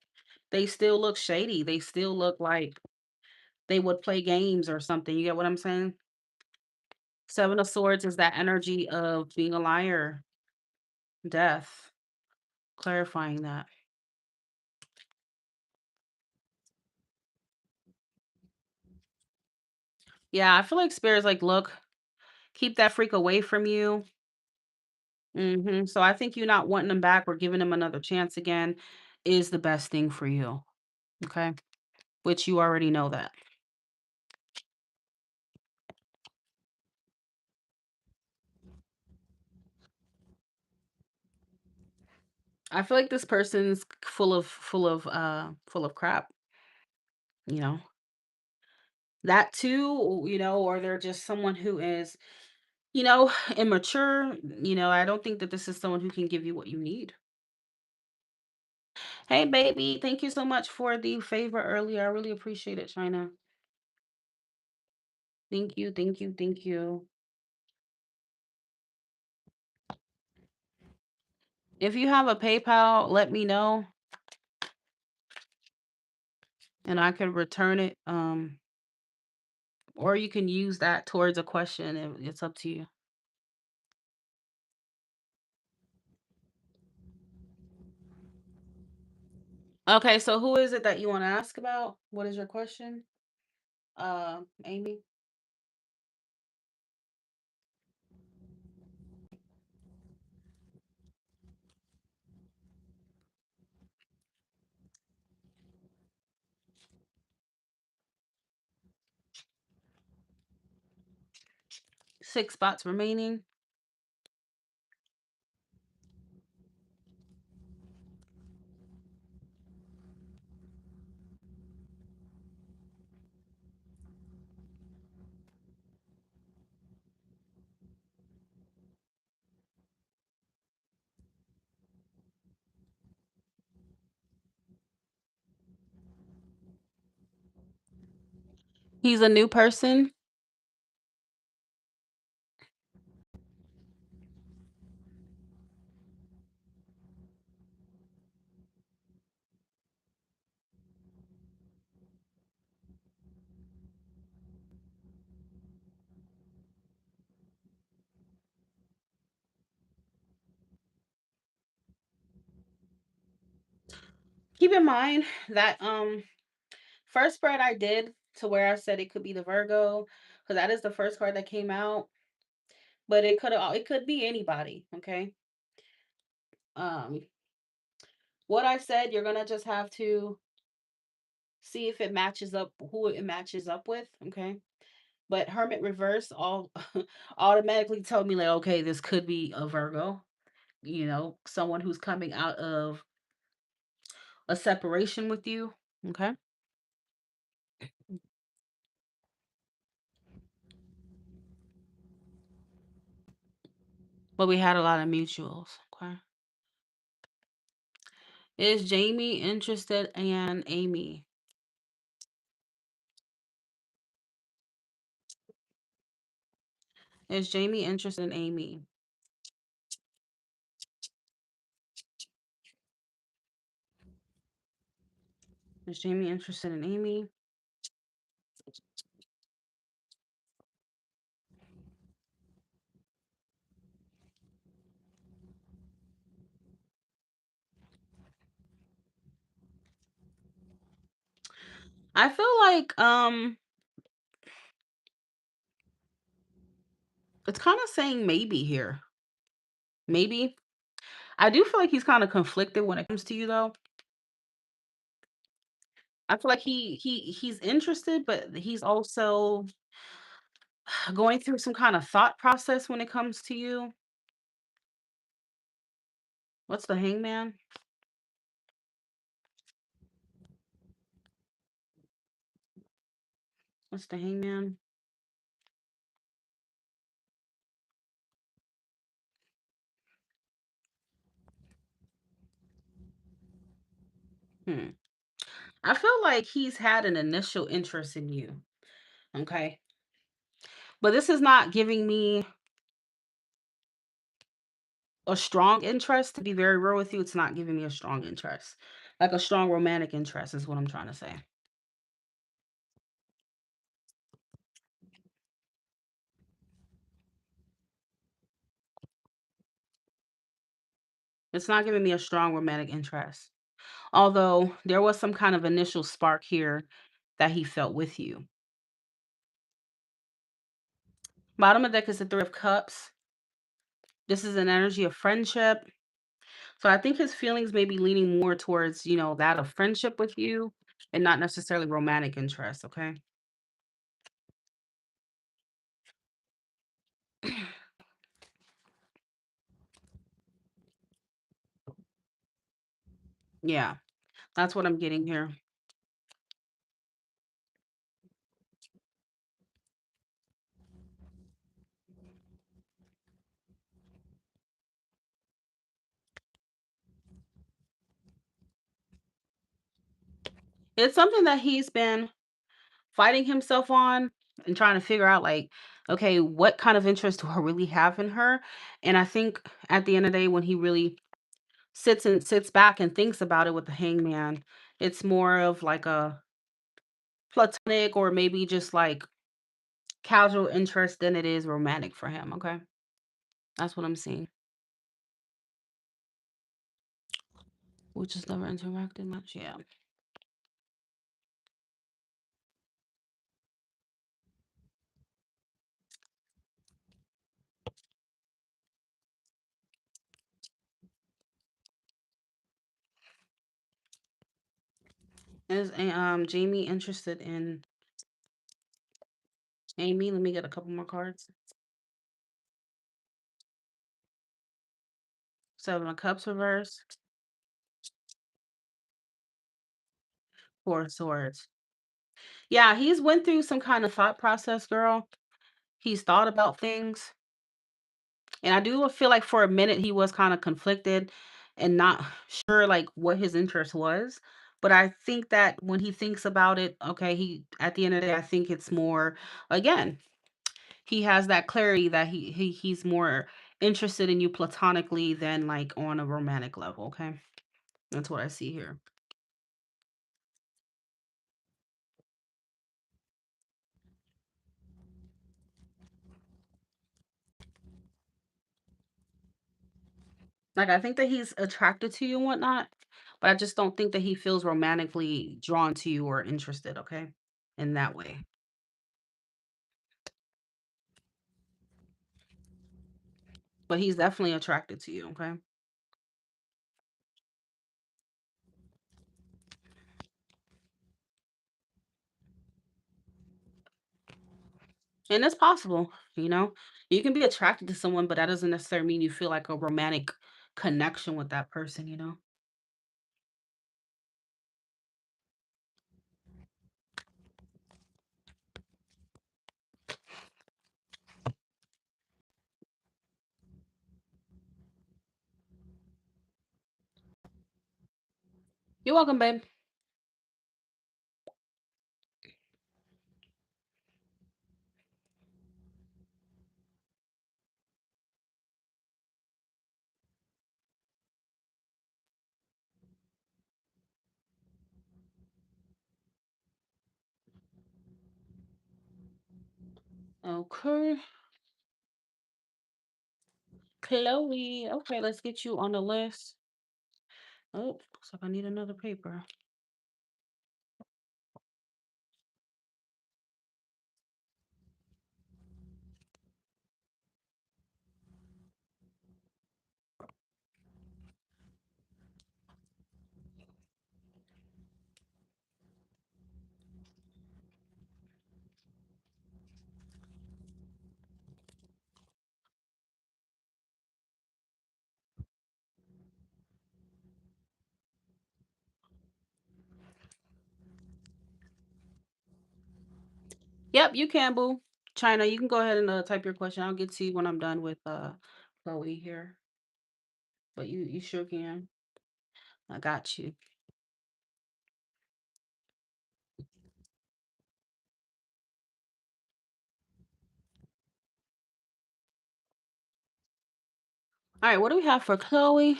they still look shady. They still look like they would play games or something. You get what I'm saying? Seven of Swords is that energy of being a liar, death, clarifying that. Yeah, I feel like Spirit's like, look, keep that freak away from you. So I think you not wanting them back or giving them another chance again is the best thing for you. Okay. Which you already know that. I feel like this person's full of crap, you know. That too, or they're just someone who is, immature. I don't think that this is someone who can give you what you need. Hey baby, thank you so much for the favor earlier. I really appreciate it, China. Thank you, thank you, thank you. If you have a PayPal, let me know and I can return it. Or you can use that towards a question. It's up to you. Okay, so who is it that you want to ask about? What is your question? Amy. Six spots remaining. He's a new person. Keep in mind that first spread I did to where I said it could be the Virgo, because that is the first card that came out. But it could be anybody, okay? Um, What I said, you're gonna just have to see if it matches up, who it matches up with. Okay. But Hermit reverse all automatically told me like, okay, this could be a Virgo, someone who's coming out of a separation with you. Okay. But we had a lot of mutuals. Okay. Is Jamie interested in Amy? Is Jamie interested in Amy? Is Jamie interested in Amy? I feel like it's kind of saying maybe here. Maybe. I do feel like he's kind of conflicted when it comes to you though. I feel like he's interested, but he's also going through some kind of thought process when it comes to you. What's the hangman? What's the hangman? Hmm. I feel like he's had an initial interest in you. Okay. But this is not giving me a strong interest. To be very real with you, it's not giving me a strong interest. Like a strong romantic interest is what I'm trying to say. It's not giving me a strong romantic interest. Although there was some kind of initial spark here that he felt with you. Bottom of deck is the Three of Cups. This is an energy of friendship. So I think his feelings may be leaning more towards, that of friendship with you and not necessarily romantic interest, okay? Yeah, that's what I'm getting here. It's something that he's been fighting himself on and trying to figure out like, okay, what kind of interest do I really have in her? And I think at the end of the day, when he really sits back and thinks about it with the hangman, it's more of like a platonic or maybe just like casual interest than it is romantic for him. Okay. That's what I'm seeing. We just never interacted much. Yeah. Is Jamie interested in Amy? Let me get a couple more cards. Seven of Cups reverse, Four of Swords. Yeah, he's went through some kind of thought process, girl. He's thought about things. And I do feel like for a minute he was kind of conflicted and not sure like what his interest was. But I think that when he thinks about it, okay, he at the end of the day, I think it's more again, he has that clarity that he's more interested in you platonically than like on a romantic level, okay? That's what I see here. Like I think that he's attracted to you and whatnot, but I just don't think that he feels romantically drawn to you or interested, okay? In that way. But he's definitely attracted to you, okay? And it's possible, you know? You can be attracted to someone, but that doesn't necessarily mean you feel like a romantic connection with that person, you know? You're welcome, babe. Okay. Chloe. Okay, let's get you on the list. Oh, looks like I need another paper. Yep, you can, boo. China, you can go ahead and type your question. I'll get to you when I'm done with Chloe here. But you sure can. I got you. All right, what do we have for Chloe?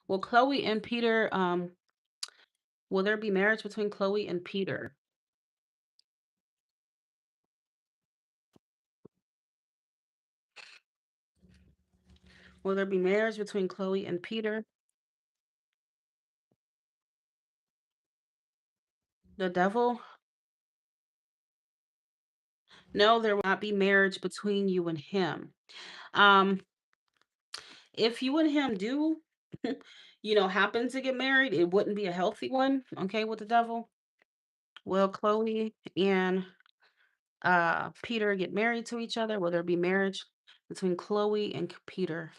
Well, Chloe and Peter, will there be marriage between Chloe and Peter? Will there be marriage between Chloe and Peter? The devil? No, there will not be marriage between you and him. Um, if you and him do, happen to get married, it wouldn't be a healthy one, okay, with the devil. Will Chloe and Peter get married to each other? Will there be marriage between Chloe and Peter?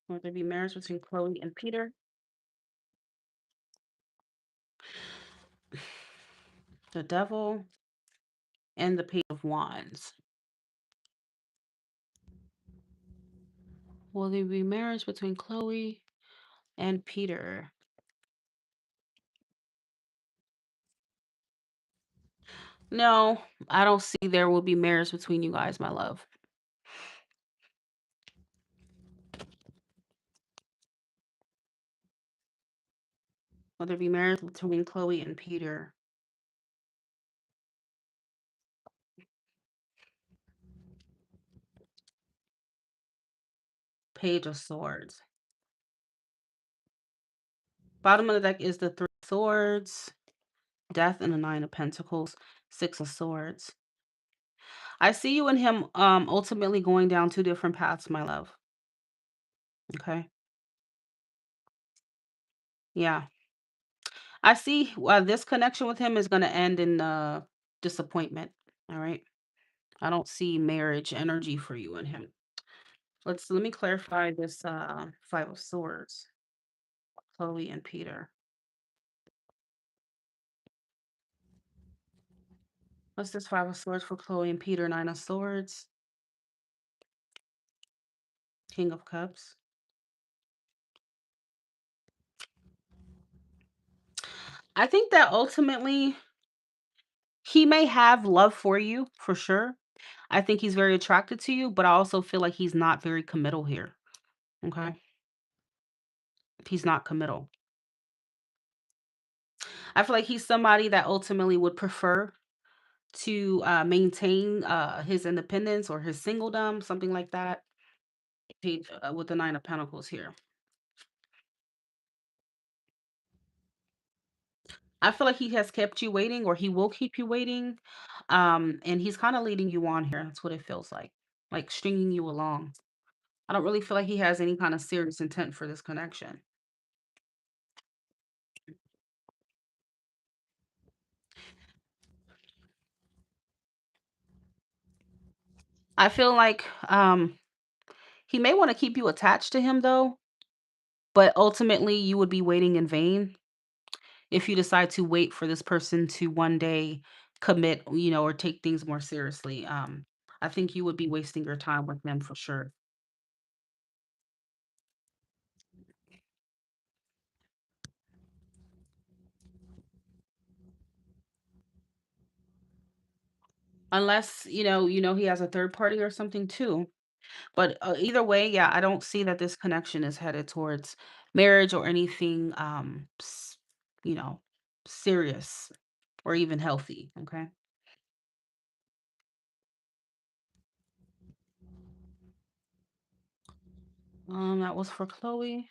Will there be marriage between Chloe and Peter? The devil and the Page of Wands. Will there be marriage between Chloe and Peter? No, I don't see there will be marriage between you guys, my love. Will there be marriage between Chloe and Peter? Page of Swords. Bottom of the deck is the Three of Swords, Death, and the Nine of Pentacles, Six of Swords. I see you and him ultimately going down two different paths, my love. Okay. Yeah. I see this connection with him is going to end in disappointment. All right. I don't see marriage energy for you and him. Let me clarify this Five of Swords, Chloe and Peter. What's this Five of Swords for Chloe and Peter? Nine of Swords, King of Cups. I think that ultimately he may have love for you for sure. I think he's very attracted to you, but I also feel like he's not very committal here. Okay. He's not committal. I feel like he's somebody that ultimately would prefer to maintain his independence or his singledom, something like that. With the Nine of Pentacles here. I feel like he has kept you waiting or he will keep you waiting. And he's kind of leading you on here. That's what it feels like. like stringing you along. I don't really feel like he has any kind of serious intent for this connection. I feel like he may want to keep you attached to him though, but ultimately you would be waiting in vain if you decide to wait for this person to one day commit, or take things more seriously. I think you would be wasting your time with them for sure. Unless, he has a third party or something too. But either way, yeah, I don't see that this connection is headed towards marriage or anything you know, serious or even healthy, okay? That was for Chloe.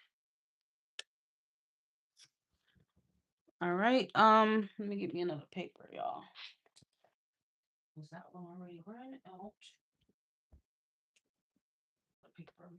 All right. Let me get me another paper, y'all. Was that one already read? Oh, the paper.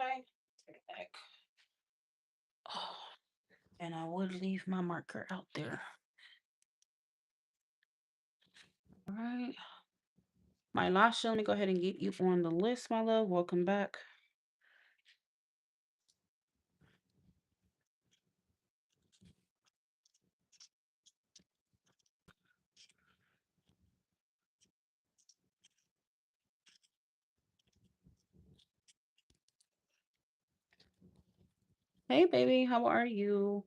Okay. Back. Oh, and I would leave my marker out there. All right. My Lasha, let me go ahead and get you on the list, my love. Welcome back. Hey, baby, how are you?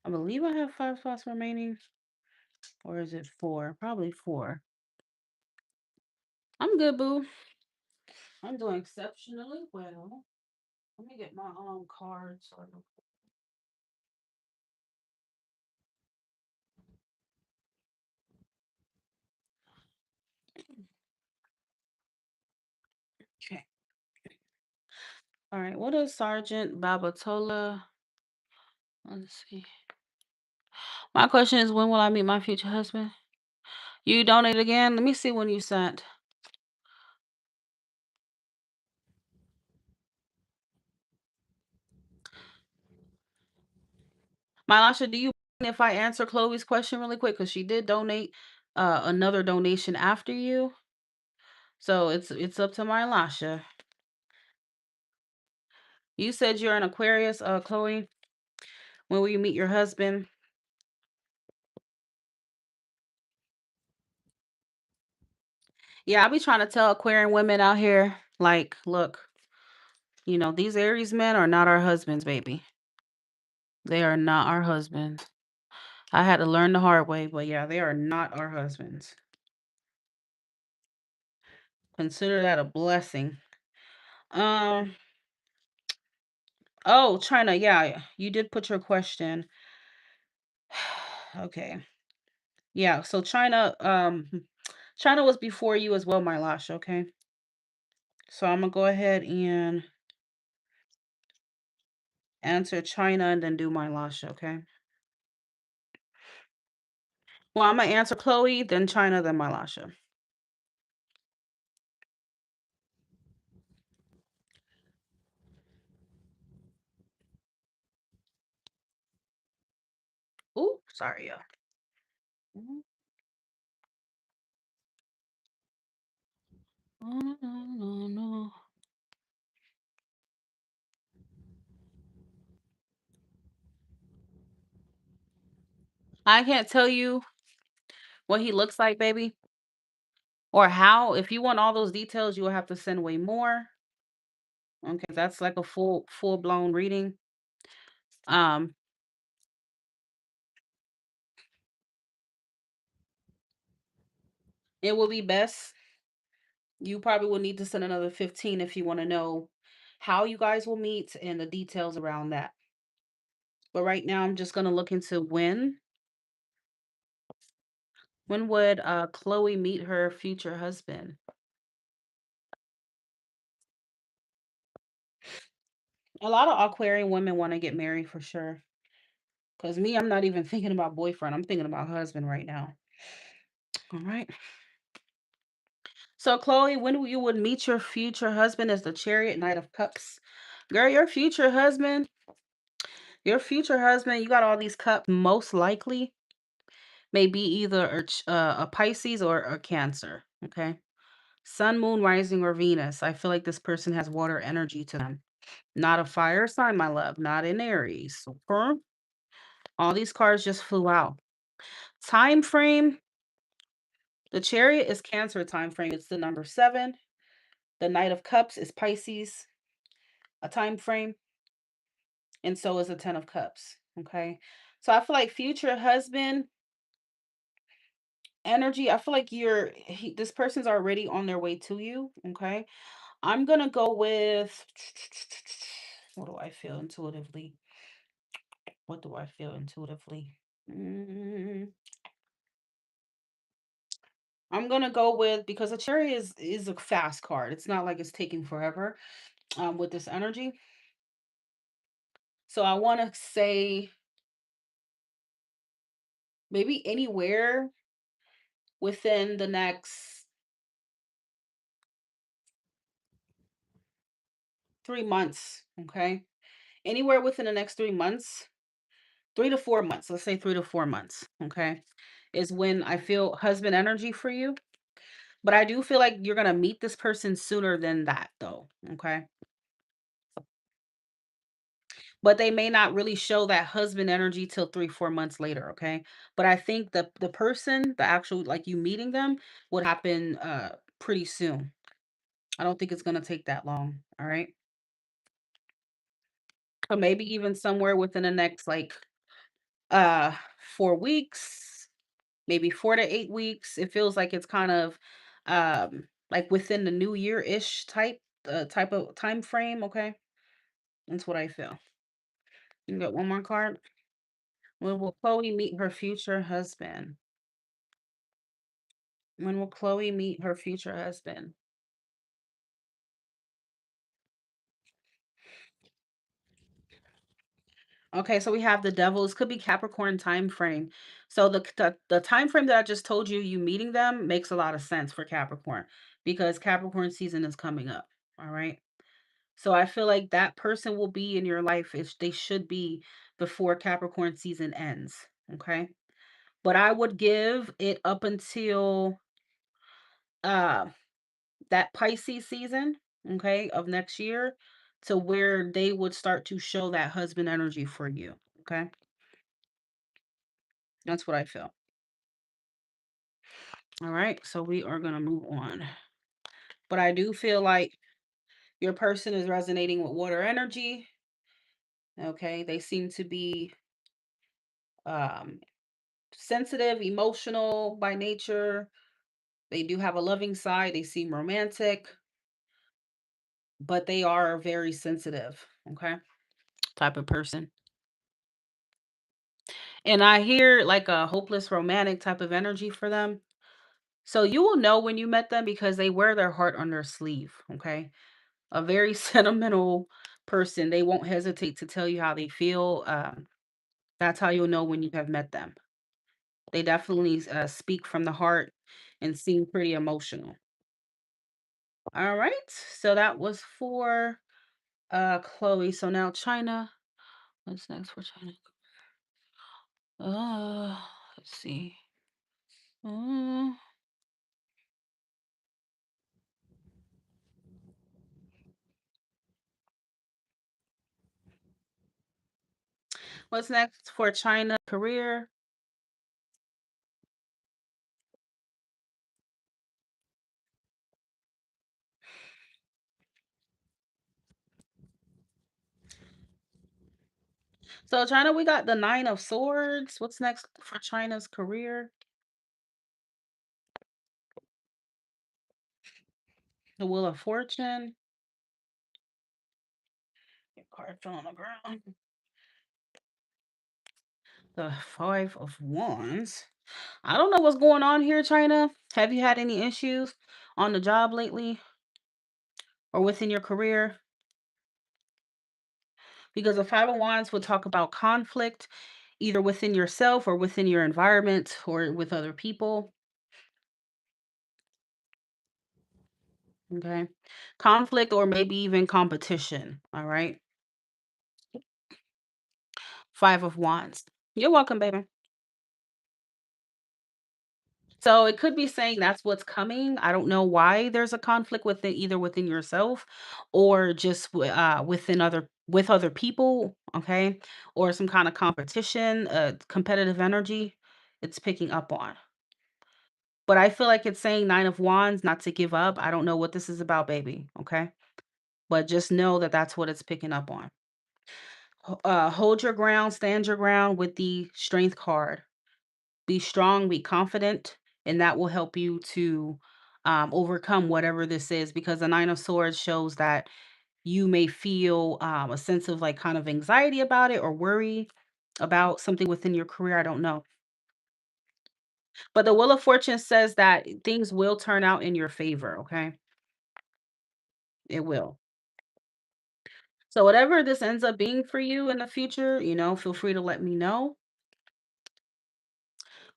I believe I have 5 spots remaining. Or is it four? Probably four. I'm good, boo. I'm doing exceptionally well. Let me get my cards. Okay. All right. What is Sergeant Babatola? Let's see. My question is, when will I meet my future husband? You donate again? Let me see when you sent. Mylasha, do you mind if I answer Chloe's question really quick? Because she did donate another donation after you. So it's up to Mylasha. You said you're an Aquarius, Chloe. When will you meet your husband? Yeah, I be trying to tell Aquarian women out here, like, look, these Aries men are not our husbands, baby. They are not our husbands. I had to learn the hard way, but yeah, they are not our husbands. Consider that a blessing. Um, oh, China, yeah, you did put your question. Okay. Yeah, so China was before you as well, my Lash, okay? So I'm gonna go ahead and answer China and then do my Lash, okay? Well, I'm gonna answer Chloe, then China, then my Lasha. Ooh, sorry, y'all. Mhm. Oh, no, no, no. I can't tell you what he looks like, baby, or how. If you want all those details, you will have to send way more. Okay, that's like a full blown reading. Um, it will be best. You probably will need to send another 15 if you want to know how you guys will meet and the details around that. But right now, I'm just gonna look into when. When would Chloe meet her future husband? A lot of Aquarian women want to get married for sure. Cause me, I'm not even thinking about boyfriend. I'm thinking about husband right now. All right. So Chloe, when you would meet your future husband as the Chariot Knight of Cups? Girl, your future husband, you got all these cups. Most likely, may be either a Pisces or a Cancer. Okay. Sun, Moon, Rising, or Venus. I feel like this person has water energy to them. Not a fire sign, my love. Not in Aries. Okay. All these cards just flew out. Time frame. The Chariot is Cancer time frame. It's the number 7. The Knight of Cups is Pisces, a time frame, and so is the 10 of Cups. Okay. So I feel like future husband energy, I feel like this person's already on their way to you. Okay. I'm gonna go with what do I feel intuitively? What do I feel intuitively? Mm, I'm gonna go with, because a chariot is a fast card. It's not like it's taking forever with this energy. So I want to say maybe anywhere within the next 3 months. Okay, anywhere within the next 3 months, 3 to 4 months. Let's say 3 to 4 months. Okay, is when I feel husband energy for you. But I do feel like you're gonna meet this person sooner than that, though. Okay, but they may not really show that husband energy till 3 4 months later. Okay, but I think the person, the actual, like, you meeting them, would happen pretty soon. I don't think it's gonna take that long. All right, or maybe even somewhere within the next, like, 4 weeks, maybe 4 to 8 weeks. It feels like it's kind of like within the new year ish type of time frame. Okay, That's what I feel. You got one more card? When will Chloe meet her future husband? When will Chloe meet her future husband? Okay, so we have the devils. Could be Capricorn time frame. So the time frame that I just told you, you meeting them makes a lot of sense for Capricorn because Capricorn season is coming up. All right. So I feel like that person will be in your life if they should be before Capricorn season ends. Okay. But I would give it up until uh that Pisces season, okay, of next year to where they would start to show that husband energy for you. Okay. That's what I feel. All right. So we are going to move on. But I do feel like your person is resonating with water energy. Okay. They seem to be um, sensitive, emotional by nature. They do have a loving side. They seem romantic, but they are very sensitive. Okay. Type of person. And I hear like a hopeless romantic type of energy for them. So you will know when you met them because they wear their heart on their sleeve. Okay. A very sentimental person. They won't hesitate to tell you how they feel. That's how you'll know when you have met them. They definitely speak from the heart and seem pretty emotional. All right. So that was for Chloe. So now China. What's next for China? Uh, let's see. Uh, what's next for China career? So China, we got the Nine of Swords. What's next for China's career? The Wheel of Fortune. Your card fell on the ground. The Five of Wands. I don't know what's going on here, China. Have you had any issues on the job lately or within your career? Because the Five of Wands would talk about conflict, either within yourself or within your environment or with other people. Okay. Conflict or maybe even competition. All right. Five of Wands. You're welcome, baby. So it could be saying that's what's coming. I don't know why there's a conflict within either within yourself or just within other people, okay? Or some kind of competition, competitive energy it's picking up on. But I feel like it's saying 9 of wands not to give up. I don't know what this is about, baby, okay? But just know that that's what it's picking up on. Hold your ground, stand your ground with the strength card. Be strong, be confident, and that will help you to overcome whatever this is because the Nine of Swords shows that you may feel a sense of like kind of anxiety about it or worry about something within your career. I don't know. But the Wheel of Fortune says that things will turn out in your favor, okay? It will. So, whatever this ends up being for you in the future, feel free to let me know.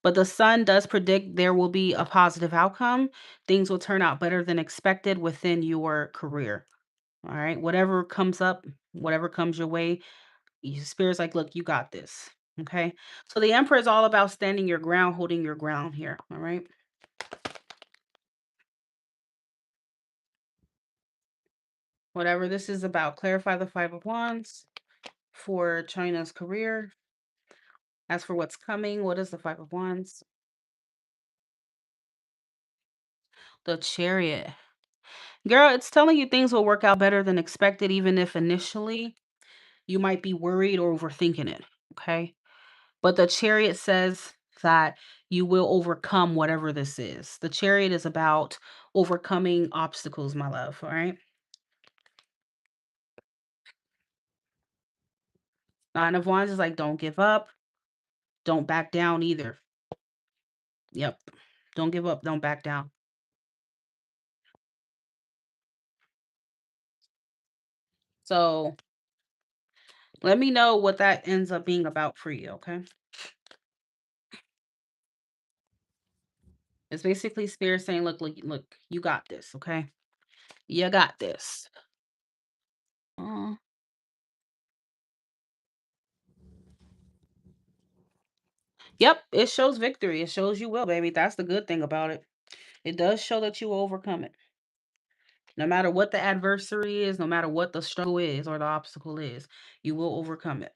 But the sun does predict there will be a positive outcome. Things will turn out better than expected within your career. All right. Whatever comes up, whatever comes your way, spirit's like, look, you got this. Okay. So the emperor is all about standing your ground, holding your ground here. All right. Whatever this is about, clarify the Five of Wands for China's career. As for what's coming, what is the Five of Wands? The Chariot. Girl, it's telling you things will work out better than expected, even if initially you might be worried or overthinking it. Okay. But the chariot says that you will overcome whatever this is. The chariot is about overcoming obstacles, my love. All right. Nine of Wands is like, don't give up, don't back down either. Yep. Don't give up, don't back down. So let me know what that ends up being about for you, okay? It's basically spirit saying, look, you got this, okay? You got this. Uh, yep, it shows victory. It shows you will, baby. That's the good thing about it. It does show that you will overcome it. No matter what the adversary is, no matter what the struggle is or the obstacle is, you will overcome it.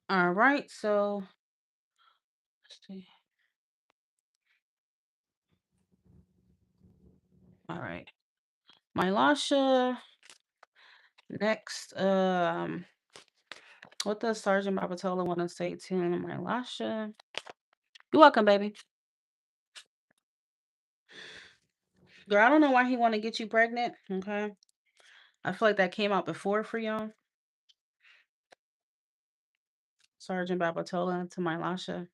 All right, so let's see. All right. My Lasha. Next, what does Sergeant Babatola want to say to my Lasha? You're welcome, baby. Girl, I don't know why he want to get you pregnant. Okay. I feel like that came out before for y'all. Sergeant Babatola to my Lasha.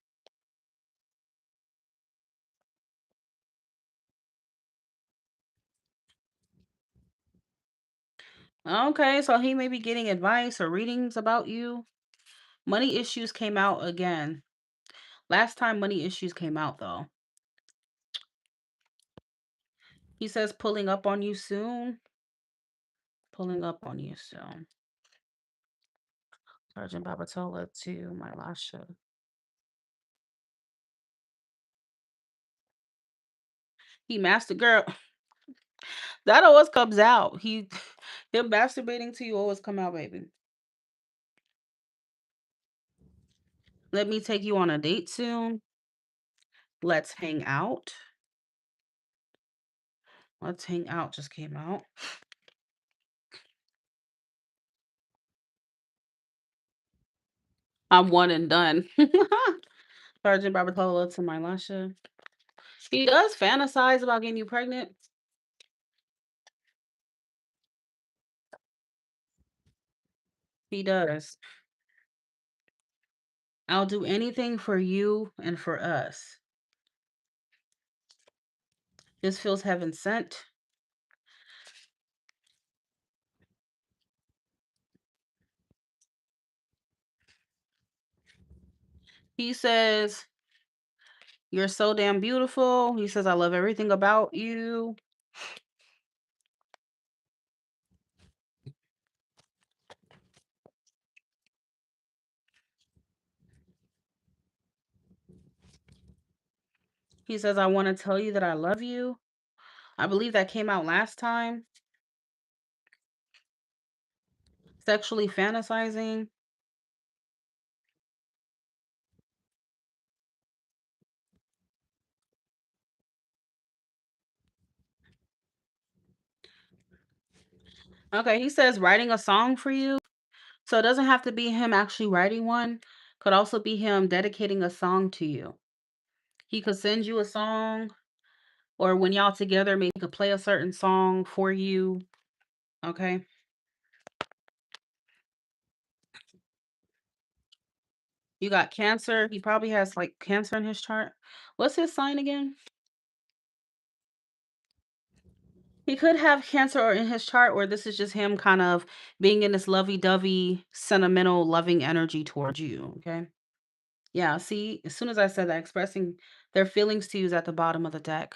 Okay, so he may be getting advice or readings about you. Money issues came out again. Last time money issues came out though. He says pulling up on you soon. Pulling up on you soon. Sergeant Babatola to my Lasha. He master girl. That always comes out. Him masturbating to you always come out, baby. Let me take you on a date soon. Let's hang out. Let's hang out just came out. I'm one and done. Sergeant Barbatolo to my Lasha. He does fantasize about getting you pregnant. He does. I'll do anything for you and for us. This feels heaven sent. He says, you're so damn beautiful. He says, I love everything about you. He says, I want to tell you that I love you. I believe that came out last time. Sexually fantasizing. Okay, he says writing a song for you. So it doesn't have to be him actually writing one. Could also be him dedicating a song to you. He could send you a song, or when y'all together, maybe he could play a certain song for you. Okay. You got Cancer. He probably has like Cancer in his chart. What's his sign again? He could have Cancer or in his chart, or this is just him kind of being in this lovey-dovey, sentimental, loving energy towards you. Okay. Yeah, see, as soon as I said that, expressing their feelings to you is at the bottom of the deck.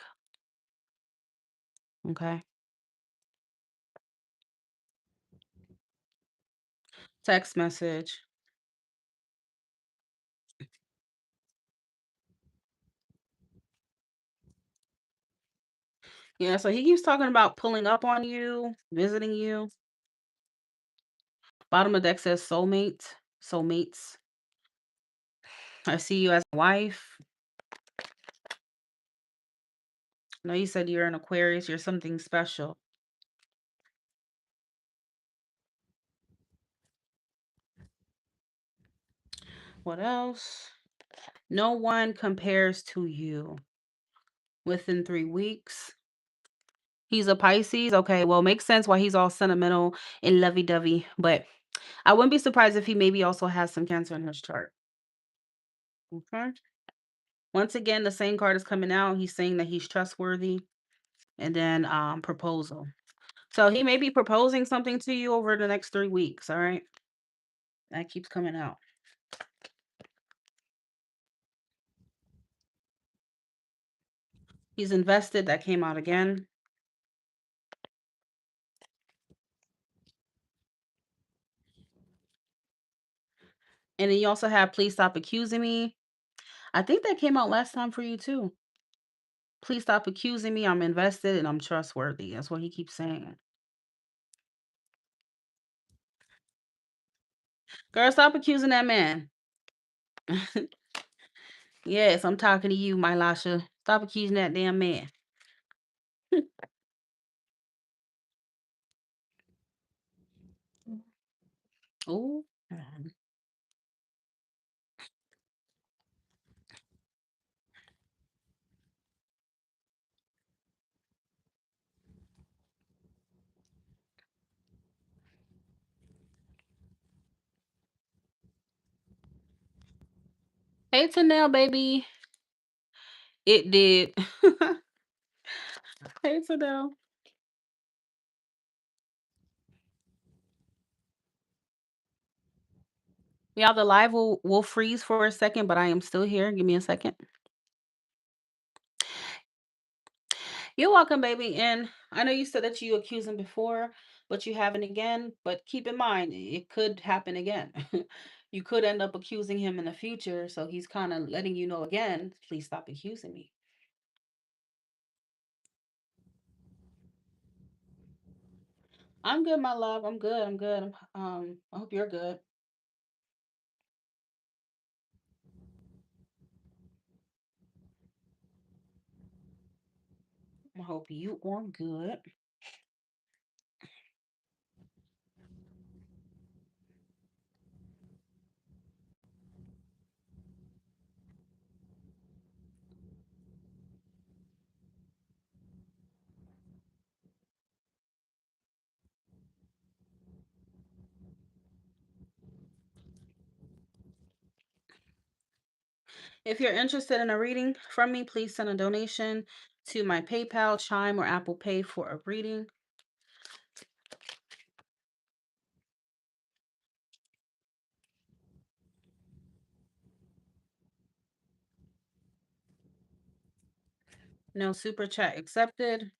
Okay. Text message. Yeah, so he keeps talking about pulling up on you, visiting you. Bottom of deck says soulmate, soulmates. I see you as a wife. I know you said you're an Aquarius, you're something special. What else? No one compares to you. Within 3 weeks, He's a Pisces. Okay, well, makes sense why he's all sentimental and lovey-dovey. But I wouldn't be surprised if he maybe also has some Cancer in his chart. Okay. Once again, the same card is coming out. He's saying that he's trustworthy, and then proposal. So he may be proposing something to you over the next 3 weeks. All right, that keeps coming out. He's invested. That came out again. And then you also have please stop accusing me. I think that came out last time for you too. Please stop accusing me. I'm invested and I'm trustworthy. That's what he keeps saying. Girl, stop accusing that man. Yes, I'm talking to you, my Lasha. Stop accusing that damn man. Oh. Hey, Tanel, baby. It did. Hey, Tanel. Y'all, the live will freeze for a second, but I am still here. Give me a second. You're welcome, baby. And I know you said that you accused him before, but you haven't again. But keep in mind, it could happen again. You could end up accusing him in the future. So he's kind of letting you know again, please stop accusing me. I'm good, my love. I'm good. I'm good. I hope you're good. I hope you are good. If you're interested in a reading from me, please send a donation to my PayPal, Chime, or Apple Pay for a reading. No super chat accepted.